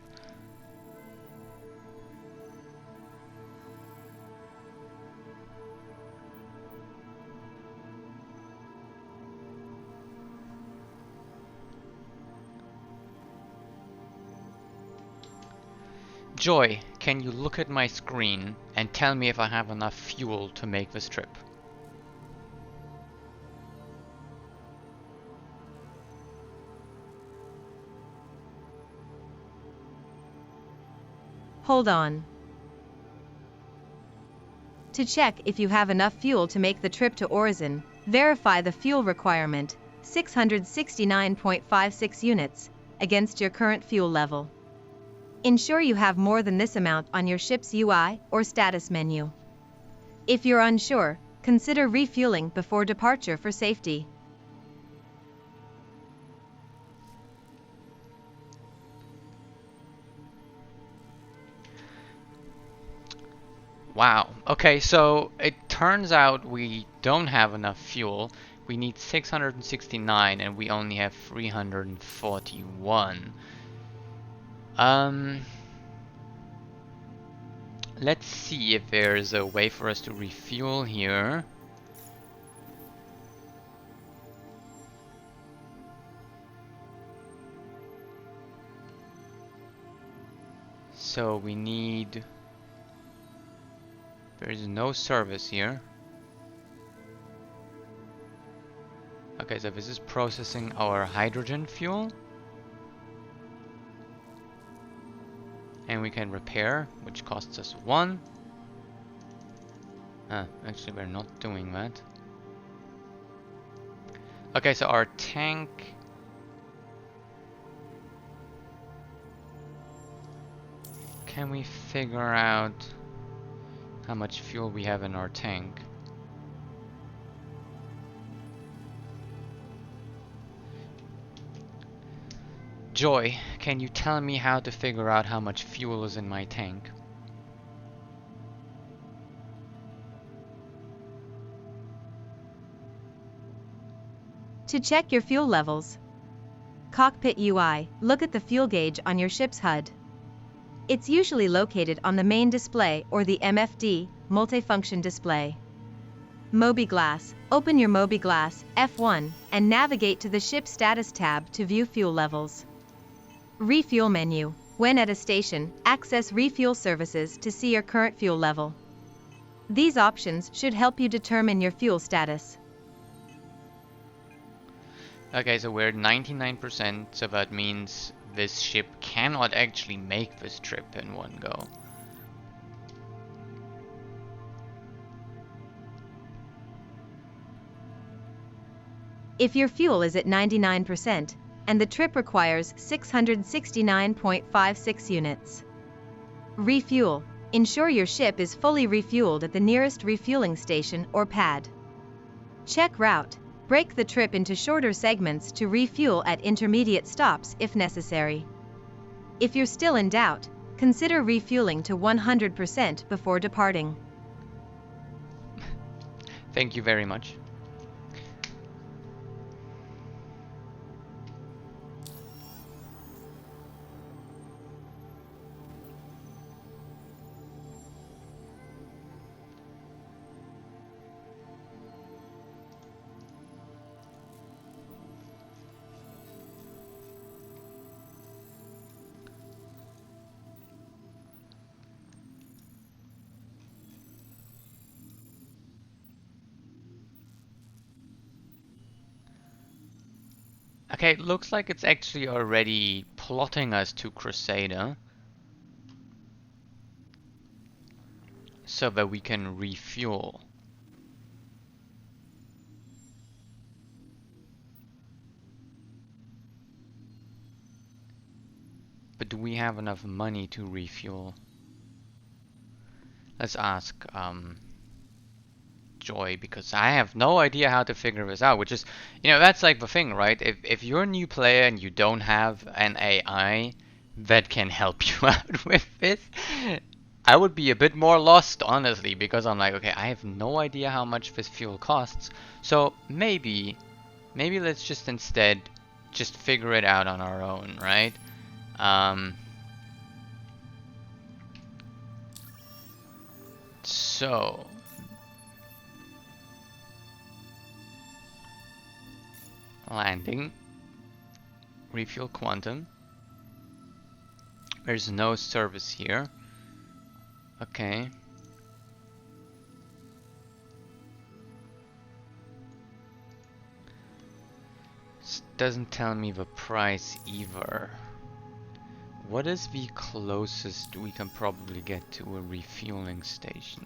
[SPEAKER 1] Joy, can you look at my screen and tell me if I have enough fuel to make this trip?
[SPEAKER 2] Hold on. To check if you have enough fuel to make the trip to Orizon, verify the fuel requirement, 669.56 units, against your current fuel level. Ensure you have more than this amount on your ship's UI or status menu. If you're unsure, consider refueling before departure for safety.
[SPEAKER 1] Wow. Okay, so it turns out we don't have enough fuel. We need 669 and we only have 341. Let's see if there's a way for us to refuel here. So we need... There is no service here. Okay, so this is processing our hydrogen fuel. And we can repair, which costs us 1. Actually we're not doing that. Okay, so our tank... Can we figure out how much fuel we have in our tank? Joy, can you tell me how to figure out how much fuel is in my tank?
[SPEAKER 2] To check your fuel levels, Cockpit UI, look at the fuel gauge on your ship's HUD. It's usually located on the main display or the MFD, multifunction display. Mobiglass, open your Mobiglass, F1, and navigate to the ship status tab to view fuel levels. Refuel menu, when at a station, access refuel services to see your current fuel level. These options should help you determine your fuel status.
[SPEAKER 1] Okay, so we're at 99%, so that means this ship cannot actually make this trip in one go.
[SPEAKER 2] If your fuel is at 99%, and the trip requires 669.56 units. Refuel. Ensure your ship is fully refueled at the nearest refueling station or pad. Check route. Break the trip into shorter segments to refuel at intermediate stops if necessary. If you're still in doubt, consider refueling to 100% before departing.
[SPEAKER 1] Thank you very much. Okay, it looks like it's actually already plotting us to Crusader, so that we can refuel. But do we have enough money to refuel? Let's ask Joy, because I have no idea how to figure this out, which is, you know, that's like the thing, right? If you're a new player and you don't have an AI that can help you out with this, I would be a bit more lost, honestly, because I'm like, okay, I have no idea how much this fuel costs. So maybe let's just instead just figure it out on our own, right? So landing, refuel quantum. There's no service here. Okay. This doesn't tell me the price either. What is the closest we can probably get to a refueling station?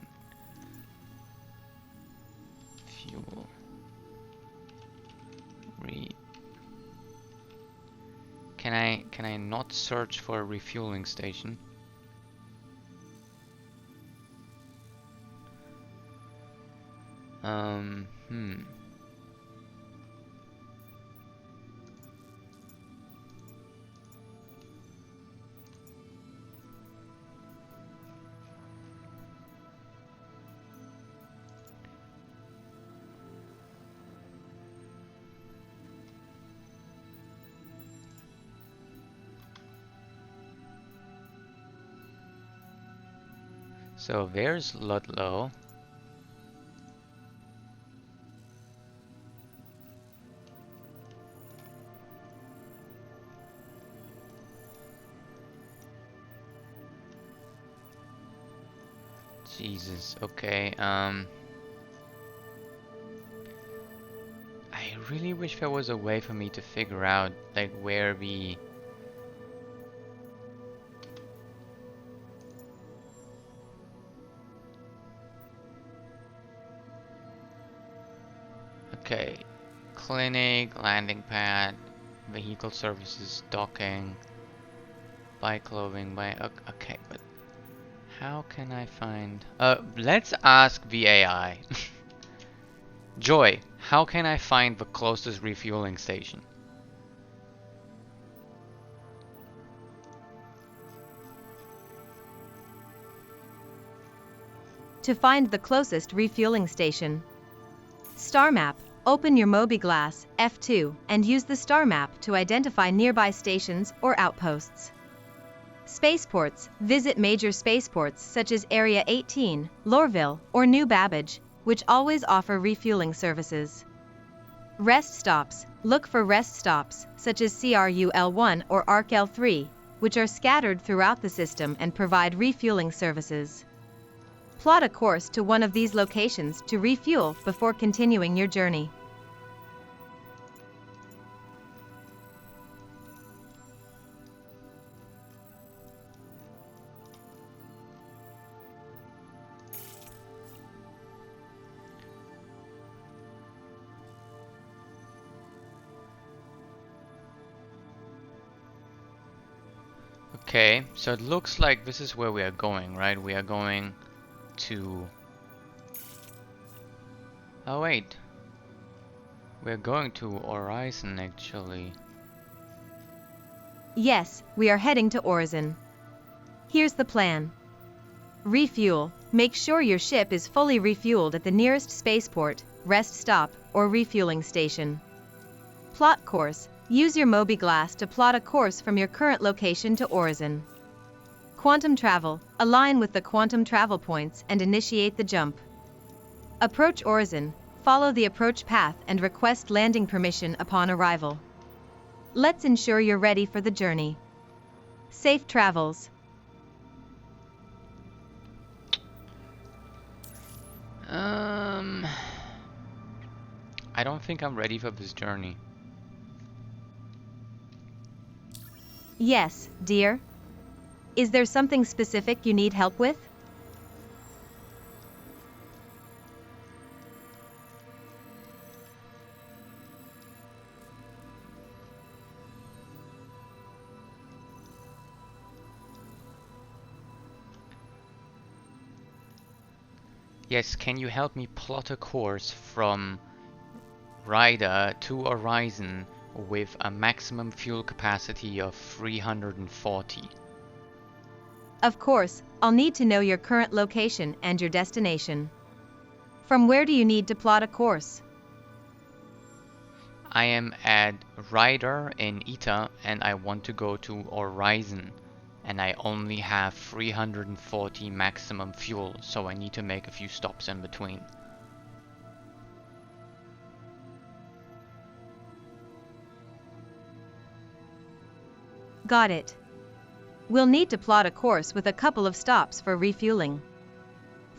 [SPEAKER 1] Fuel. Can I not search for a refueling station? Hmm. So there's Ludlow. Jesus, okay, I really wish there was a way for me to figure out, like, where we... Okay, clinic, landing pad, vehicle services, docking, buy clothing, buy... Okay, but how can I find... let's ask the AI. Joy, how can I find the closest refueling station?
[SPEAKER 2] To find the closest refueling station. Star map. Open your Mobiglass, F2, and use the star map to identify nearby stations or outposts. Spaceports. Visit major spaceports such as Area 18, Lorville, or New Babbage, which always offer refueling services. Rest stops. Look for rest stops, such as CRUL1 or ARC-L3, which are scattered throughout the system and provide refueling services. Plot a course to one of these locations to refuel before continuing your journey.
[SPEAKER 1] Okay, so it looks like this is where we are going, right? We are going to... Oh wait. We're going to Horizon, actually.
[SPEAKER 2] Yes, we are heading to Horizon. Here's the plan. Refuel. Make sure your ship is fully refueled at the nearest spaceport, rest stop, or refueling station. Plot course. Use your Mobiglass to plot a course from your current location to Horizon. Quantum travel. Align with the quantum travel points and initiate the jump. Approach Horizon. Follow the approach path and request landing permission upon arrival. Let's ensure you're ready for the journey. Safe travels.
[SPEAKER 1] I don't think I'm ready for this journey.
[SPEAKER 2] Yes, dear. Is there something specific you need help with?
[SPEAKER 1] Yes, can you help me plot a course from Ryder to Horizon with a maximum fuel capacity of 340?
[SPEAKER 2] Of course, I'll need to know your current location and your destination. From where do you need to plot a course?
[SPEAKER 1] I am at Ryder in Ita and I want to go to Horizon. And I only have 340 maximum fuel, so I need to make a few stops in between.
[SPEAKER 2] Got it. We'll need to plot a course with a couple of stops for refueling.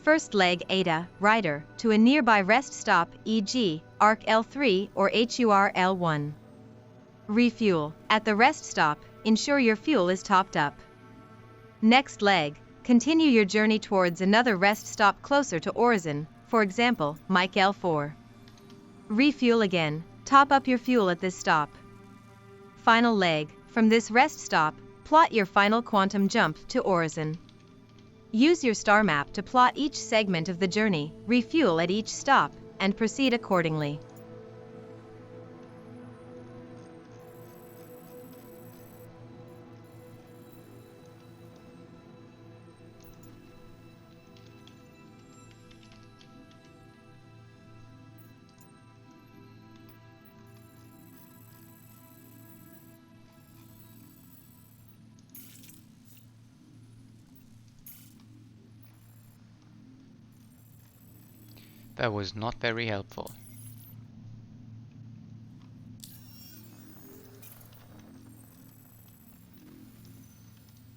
[SPEAKER 2] First leg Ada, Ryder, to a nearby rest stop, e.g., ARC L3 or HUR L1. Refuel. At the rest stop, ensure your fuel is topped up. Next leg, continue your journey towards another rest stop closer to Horizon, for example, Mike L4. Refuel again, top up your fuel at this stop. Final leg, from this rest stop, plot your final quantum jump to Horizon. Use your star map to plot each segment of the journey, refuel at each stop, and proceed accordingly.
[SPEAKER 1] That was not very helpful.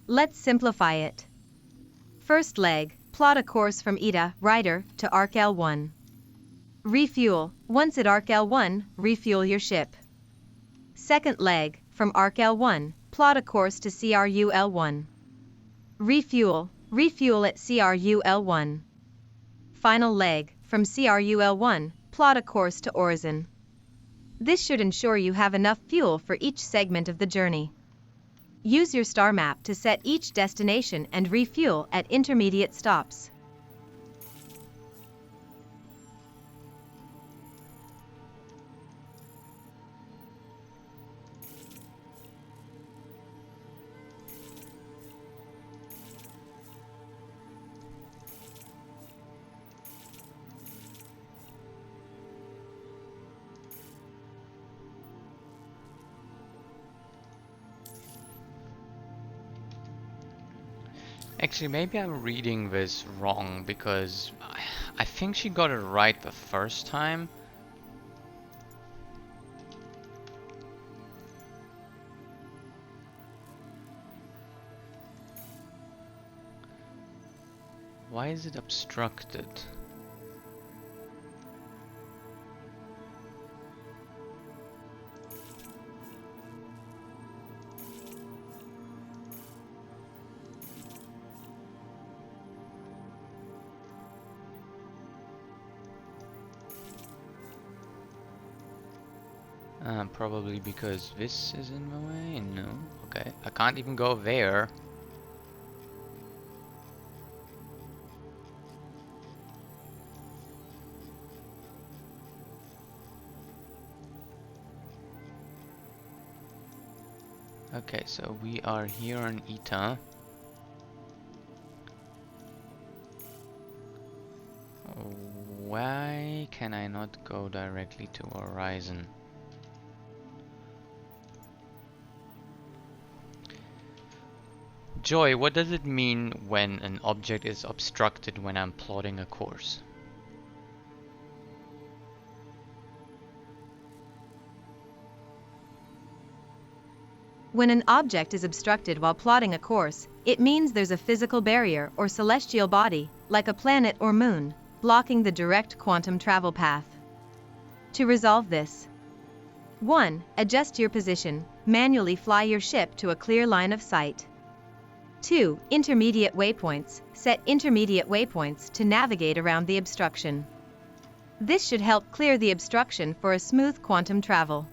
[SPEAKER 2] Let's simplify it. First leg, plot a course from Ida, Ryder, to ARC L1. Refuel. Once at ARC L1, refuel your ship. Second leg, from ARC L1, plot a course to CRU L1. Refuel. Refuel at CRU L1. Final leg, from CRU L1, plot a course to Horizon. This should ensure you have enough fuel for each segment of the journey. Use your star map to set each destination and refuel at intermediate stops.
[SPEAKER 1] Actually, maybe I'm reading this wrong because I think she got it right the first time. Why is it obstructed? Probably because this is in the way? No. Okay. I can't even go there. Okay, so we are here on Ita. Why can I not go directly to Horizon? Joy, what does it mean when an object is obstructed when I'm plotting a course?
[SPEAKER 2] When an object is obstructed while plotting a course, it means there's a physical barrier or celestial body, like a planet or moon, blocking the direct quantum travel path. To resolve this, 1. Adjust your position, manually fly your ship to a clear line of sight. 2. Intermediate waypoints. Set intermediate waypoints to navigate around the obstruction. This should help clear the obstruction for a smooth quantum travel.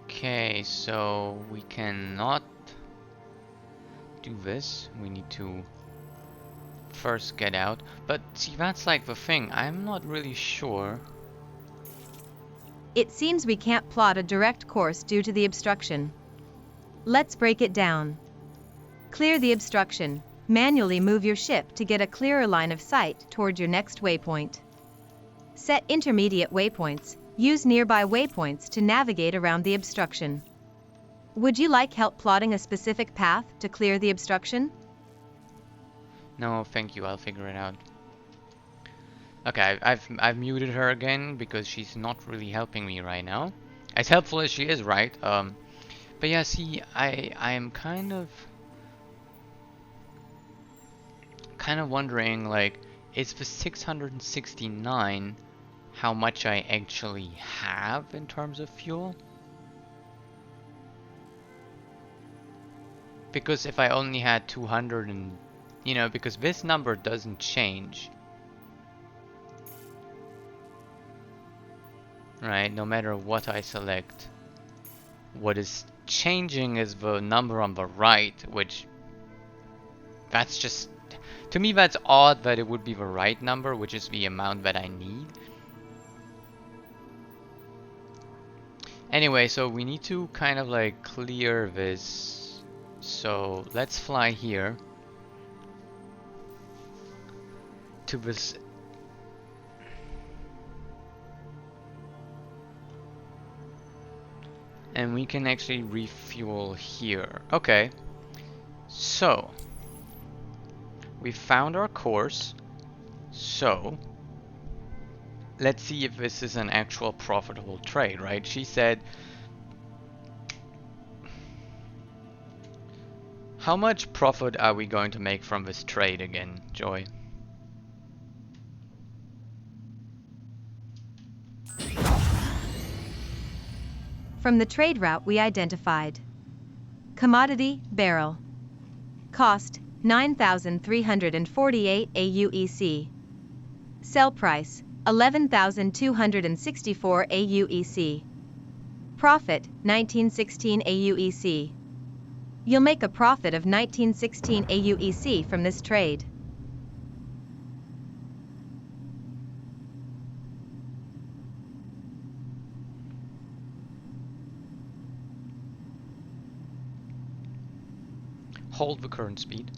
[SPEAKER 1] Okay, so we cannot do this. We need to first get out. But see, that's like the thing. I'm not really sure.
[SPEAKER 2] It seems we can't plot a direct course due to the obstruction. Let's break it down. Clear the obstruction. Manually move your ship to get a clearer line of sight toward your next waypoint. Set intermediate waypoints. Use nearby waypoints to navigate around the obstruction. Would you like help plotting a specific path to clear the obstruction?
[SPEAKER 1] No, thank you. I'll figure it out. Okay, I've muted her again because she's not really helping me right now. As helpful as she is, right? But yeah, see, I'm kind of wondering, like, is the 669 how much I actually have in terms of fuel? Because if I only had 200 and, you know, because this number doesn't change. Right, no matter what I select. What is changing is the number on the right, which that's just, to me that's odd that it would be the right number, which is the amount that I need. Anyway, so we need to kind of like clear this. So let's fly here to this. And we can actually refuel here. Okay. So we found our course. So let's see if this is an actual profitable trade, right? She said, how much profit are we going to make from this trade again, Joy?
[SPEAKER 2] From the trade route we identified. Commodity, barrel. Cost, 9,348 AUEC. Sell price, 11,264 AUEC. Profit, 1916 AUEC. You'll make a profit of 1916 AUEC from this trade.
[SPEAKER 1] Hold the current speed.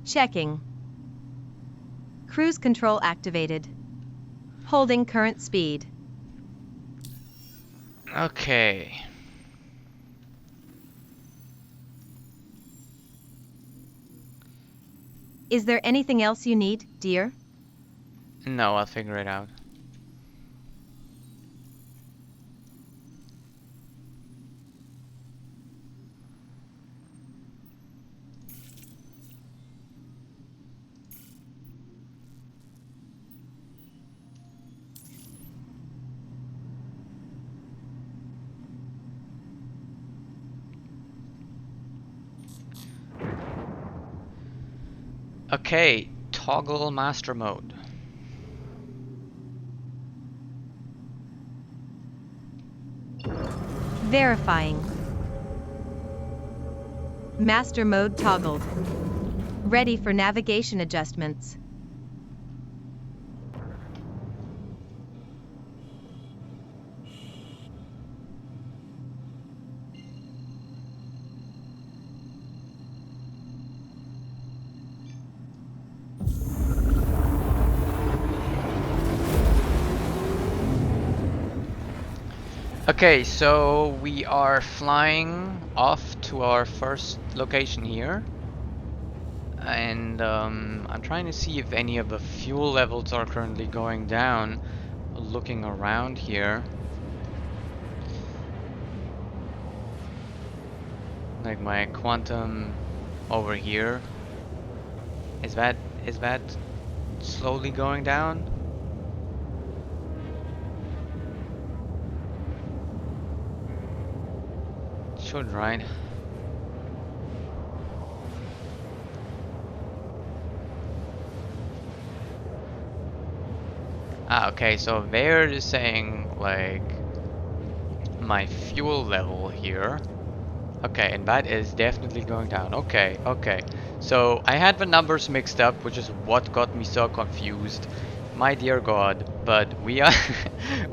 [SPEAKER 2] Checking. Cruise control activated. Holding current speed.
[SPEAKER 1] Okay.
[SPEAKER 2] Is there anything else you need, dear?
[SPEAKER 1] No, I'll figure it out. Okay, toggle master mode.
[SPEAKER 2] Verifying. Master mode toggled. Ready for navigation adjustments.
[SPEAKER 1] Okay, so we are flying off to our first location here. And I'm trying to see if any of the fuel levels are currently going down. Looking around here. Like my quantum over here. Is that slowly going down? Should, right? Ah, okay, so they're just saying, like, my fuel level here. Okay, and that is definitely going down. Okay, okay. So I had the numbers mixed up, which is what got me so confused. My dear God, but we are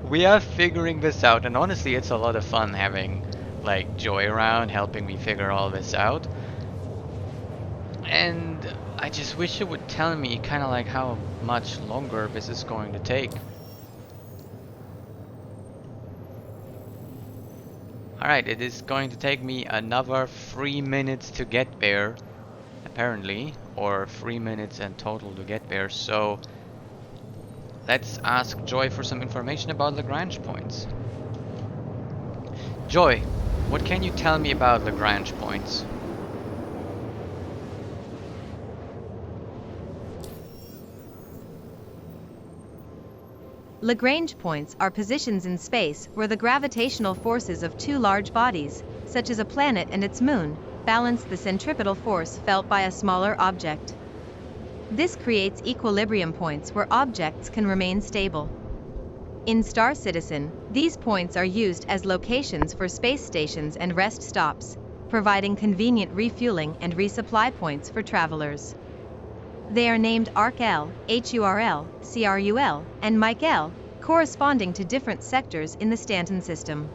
[SPEAKER 1] we are figuring this out, and honestly, it's a lot of fun having like Joy around helping me figure all this out. And I just wish it would tell me kind of like how much longer this is going to take. Alright, it is going to take me another 3 minutes to get there, apparently, or 3 minutes in total to get there, so let's ask Joy for some information about Lagrange points. Joy, what can you tell me about Lagrange points?
[SPEAKER 2] Lagrange points are positions in space where the gravitational forces of two large bodies, such as a planet and its moon, balance the centripetal force felt by a smaller object. This creates equilibrium points where objects can remain stable. In Star Citizen, these points are used as locations for space stations and rest stops, providing convenient refueling and resupply points for travelers. They are named ARC-L, HURL, CRUL, and Mike-L, corresponding to different sectors in the Stanton system.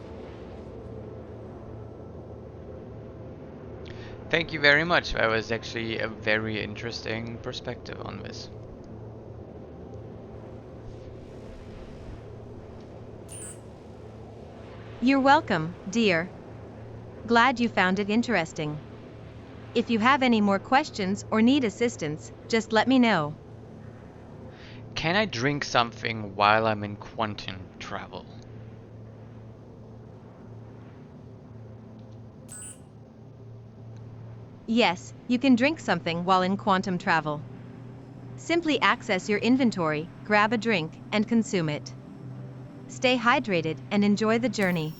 [SPEAKER 1] Thank you very much. That was actually a very interesting perspective on this.
[SPEAKER 2] You're welcome, dear. Glad you found it interesting. If you have any more questions or need assistance, just let me know.
[SPEAKER 1] Can I drink something while I'm in quantum travel?
[SPEAKER 2] Yes, you can drink something while in quantum travel. Simply access your inventory, grab a drink, and consume it. Stay hydrated and enjoy the journey.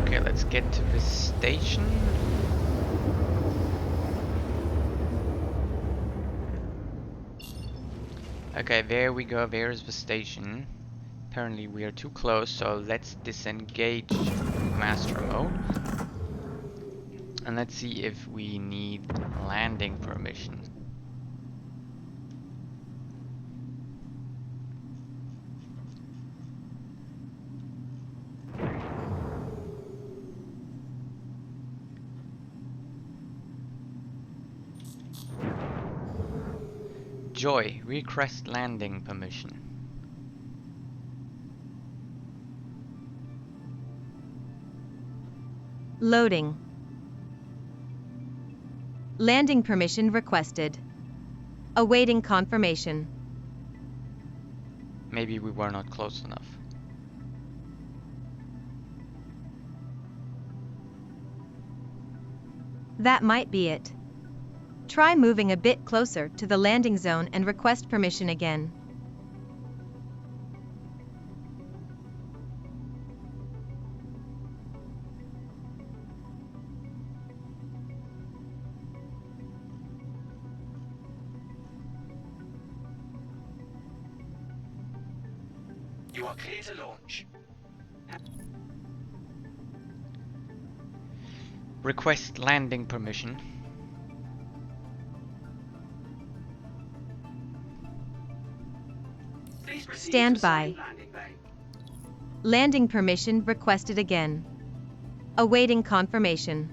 [SPEAKER 1] Okay, let's get to the station. Okay, there we go, there's the station. Apparently we are too close, so let's disengage master mode. And let's see if we need landing permission. Joy, request landing permission.
[SPEAKER 2] Loading. Landing permission requested. Awaiting confirmation.
[SPEAKER 1] Maybe we were not close enough.
[SPEAKER 2] That might be it. Try moving a bit closer to the landing zone and request permission again.
[SPEAKER 4] You are clear to launch.
[SPEAKER 1] Request landing permission.
[SPEAKER 4] Please proceed
[SPEAKER 2] Stand
[SPEAKER 4] to
[SPEAKER 2] by.
[SPEAKER 4] assigned landing bay.
[SPEAKER 2] Landing permission requested again. Awaiting confirmation.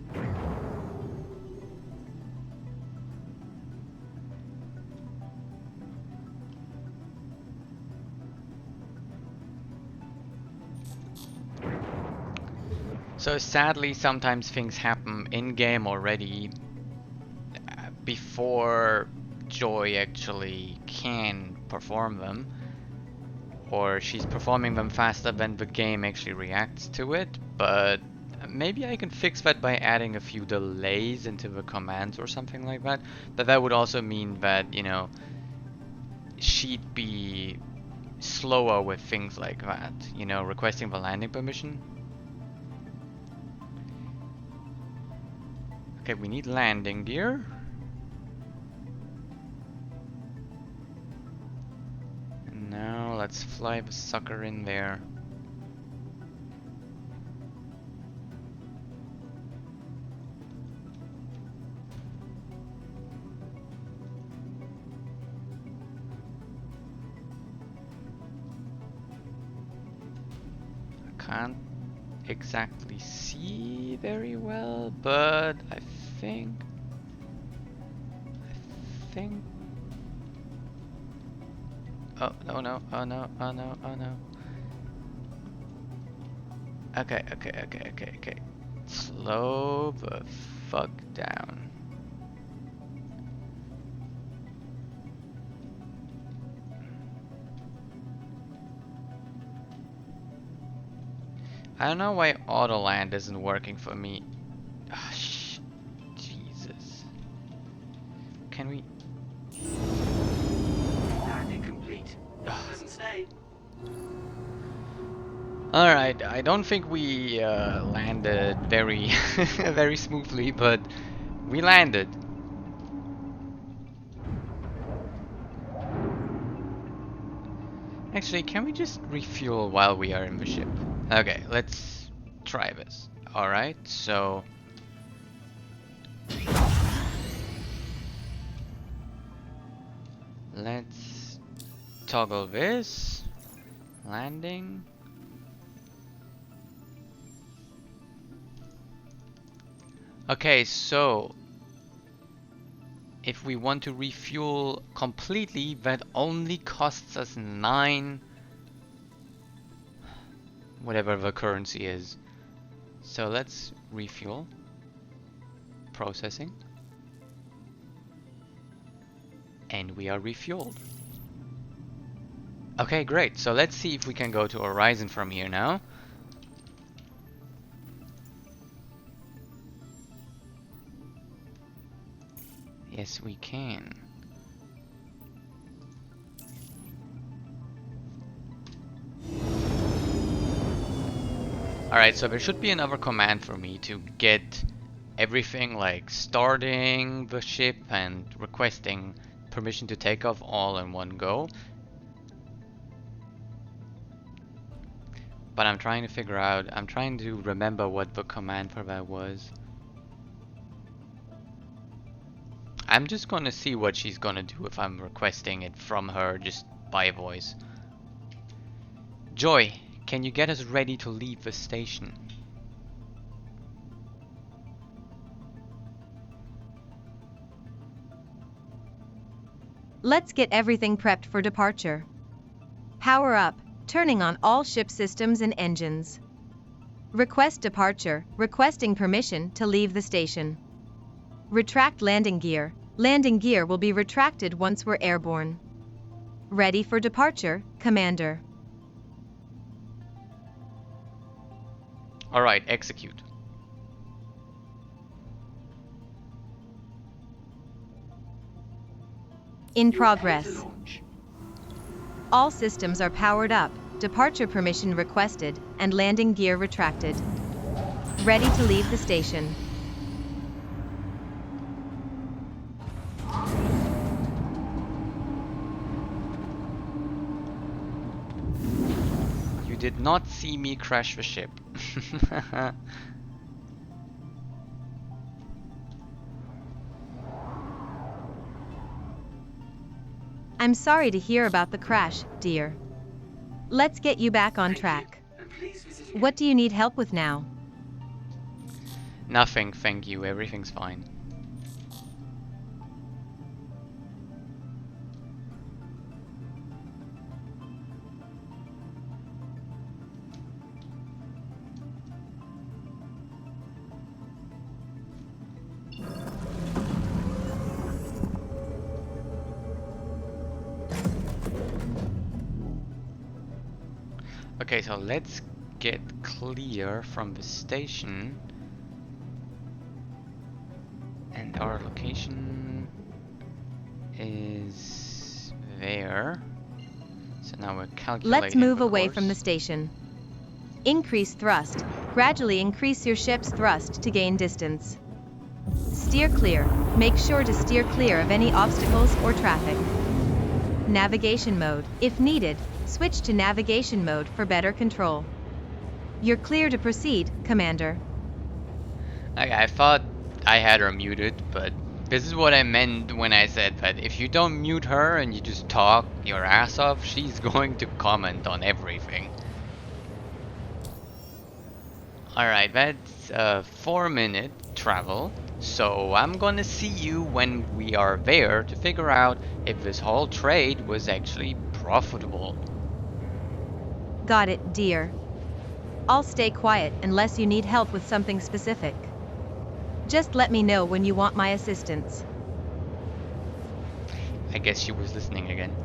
[SPEAKER 1] So sadly, sometimes things happen in-game already before Joy actually can perform them. or she's performing them faster than the game actually reacts to it, but maybe I can fix that by adding a few delays into the commands or something like that. But that would also mean that, you know, she'd be slower with things like that, you know, requesting the landing permission. Okay, we need landing gear. And now let's fly the sucker in there. Can't exactly see very well, but I think oh no no, oh no, oh no, oh no. Okay. Slow the fuck down. I don't know why auto land isn't working for me. Ah, Jesus. Can we?
[SPEAKER 4] Landing complete. Doesn't stay.
[SPEAKER 1] Alright, I don't think we landed very very smoothly, but we landed. Actually, can we just refuel while we are in the ship? Okay, let's try this. Alright, so let's toggle this. Landing. Okay, so if we want to refuel completely, that only costs us 9, whatever the currency is. So let's refuel. Processing. And we are refueled. Okay, great. So let's see if we can go to Horizon from here now. Yes, we can. Alright, so there should be another command for me to get everything like starting the ship and requesting permission to take off all in one go. But I'm trying to remember what the command for that was. I'm just gonna see what she's gonna do if I'm requesting it from her just by voice. Joy, can you get us ready to leave the station?
[SPEAKER 2] Let's get everything prepped for departure. Power up, turning on all ship systems and engines. Request departure, requesting permission to leave the station. Retract landing gear. Landing gear will be retracted once we're airborne. Ready for departure, Commander.
[SPEAKER 1] Alright, execute.
[SPEAKER 2] In progress. All systems are powered up, departure permission requested, and landing gear retracted. Ready to leave the station.
[SPEAKER 1] You did not see me crash the ship.
[SPEAKER 2] I'm sorry to hear about the crash, dear. Let's get you back on track. What do you need help with now?
[SPEAKER 1] Nothing, thank you. Everything's fine. Okay, so let's get clear from the station. And our location is there. So now we're calculating.
[SPEAKER 2] Let's move
[SPEAKER 1] the
[SPEAKER 2] away
[SPEAKER 1] course.
[SPEAKER 2] from the station. Increase thrust. Gradually increase your ship's thrust to gain distance. Steer clear. Make sure to steer clear of any obstacles or traffic. Navigation mode. If needed, switch to navigation mode for better control. You're clear to proceed, Commander.
[SPEAKER 1] Okay, I thought I had her muted, but this is what I meant when I said that if you don't mute her and you just talk your ass off, she's going to comment on everything. Alright, that's a 4-minute travel, so I'm gonna see you when we are there to figure out if this whole trade was actually profitable.
[SPEAKER 2] Got it, dear. I'll stay quiet unless you need help with something specific. Just let me know when you want my assistance.
[SPEAKER 1] I guess she was listening again.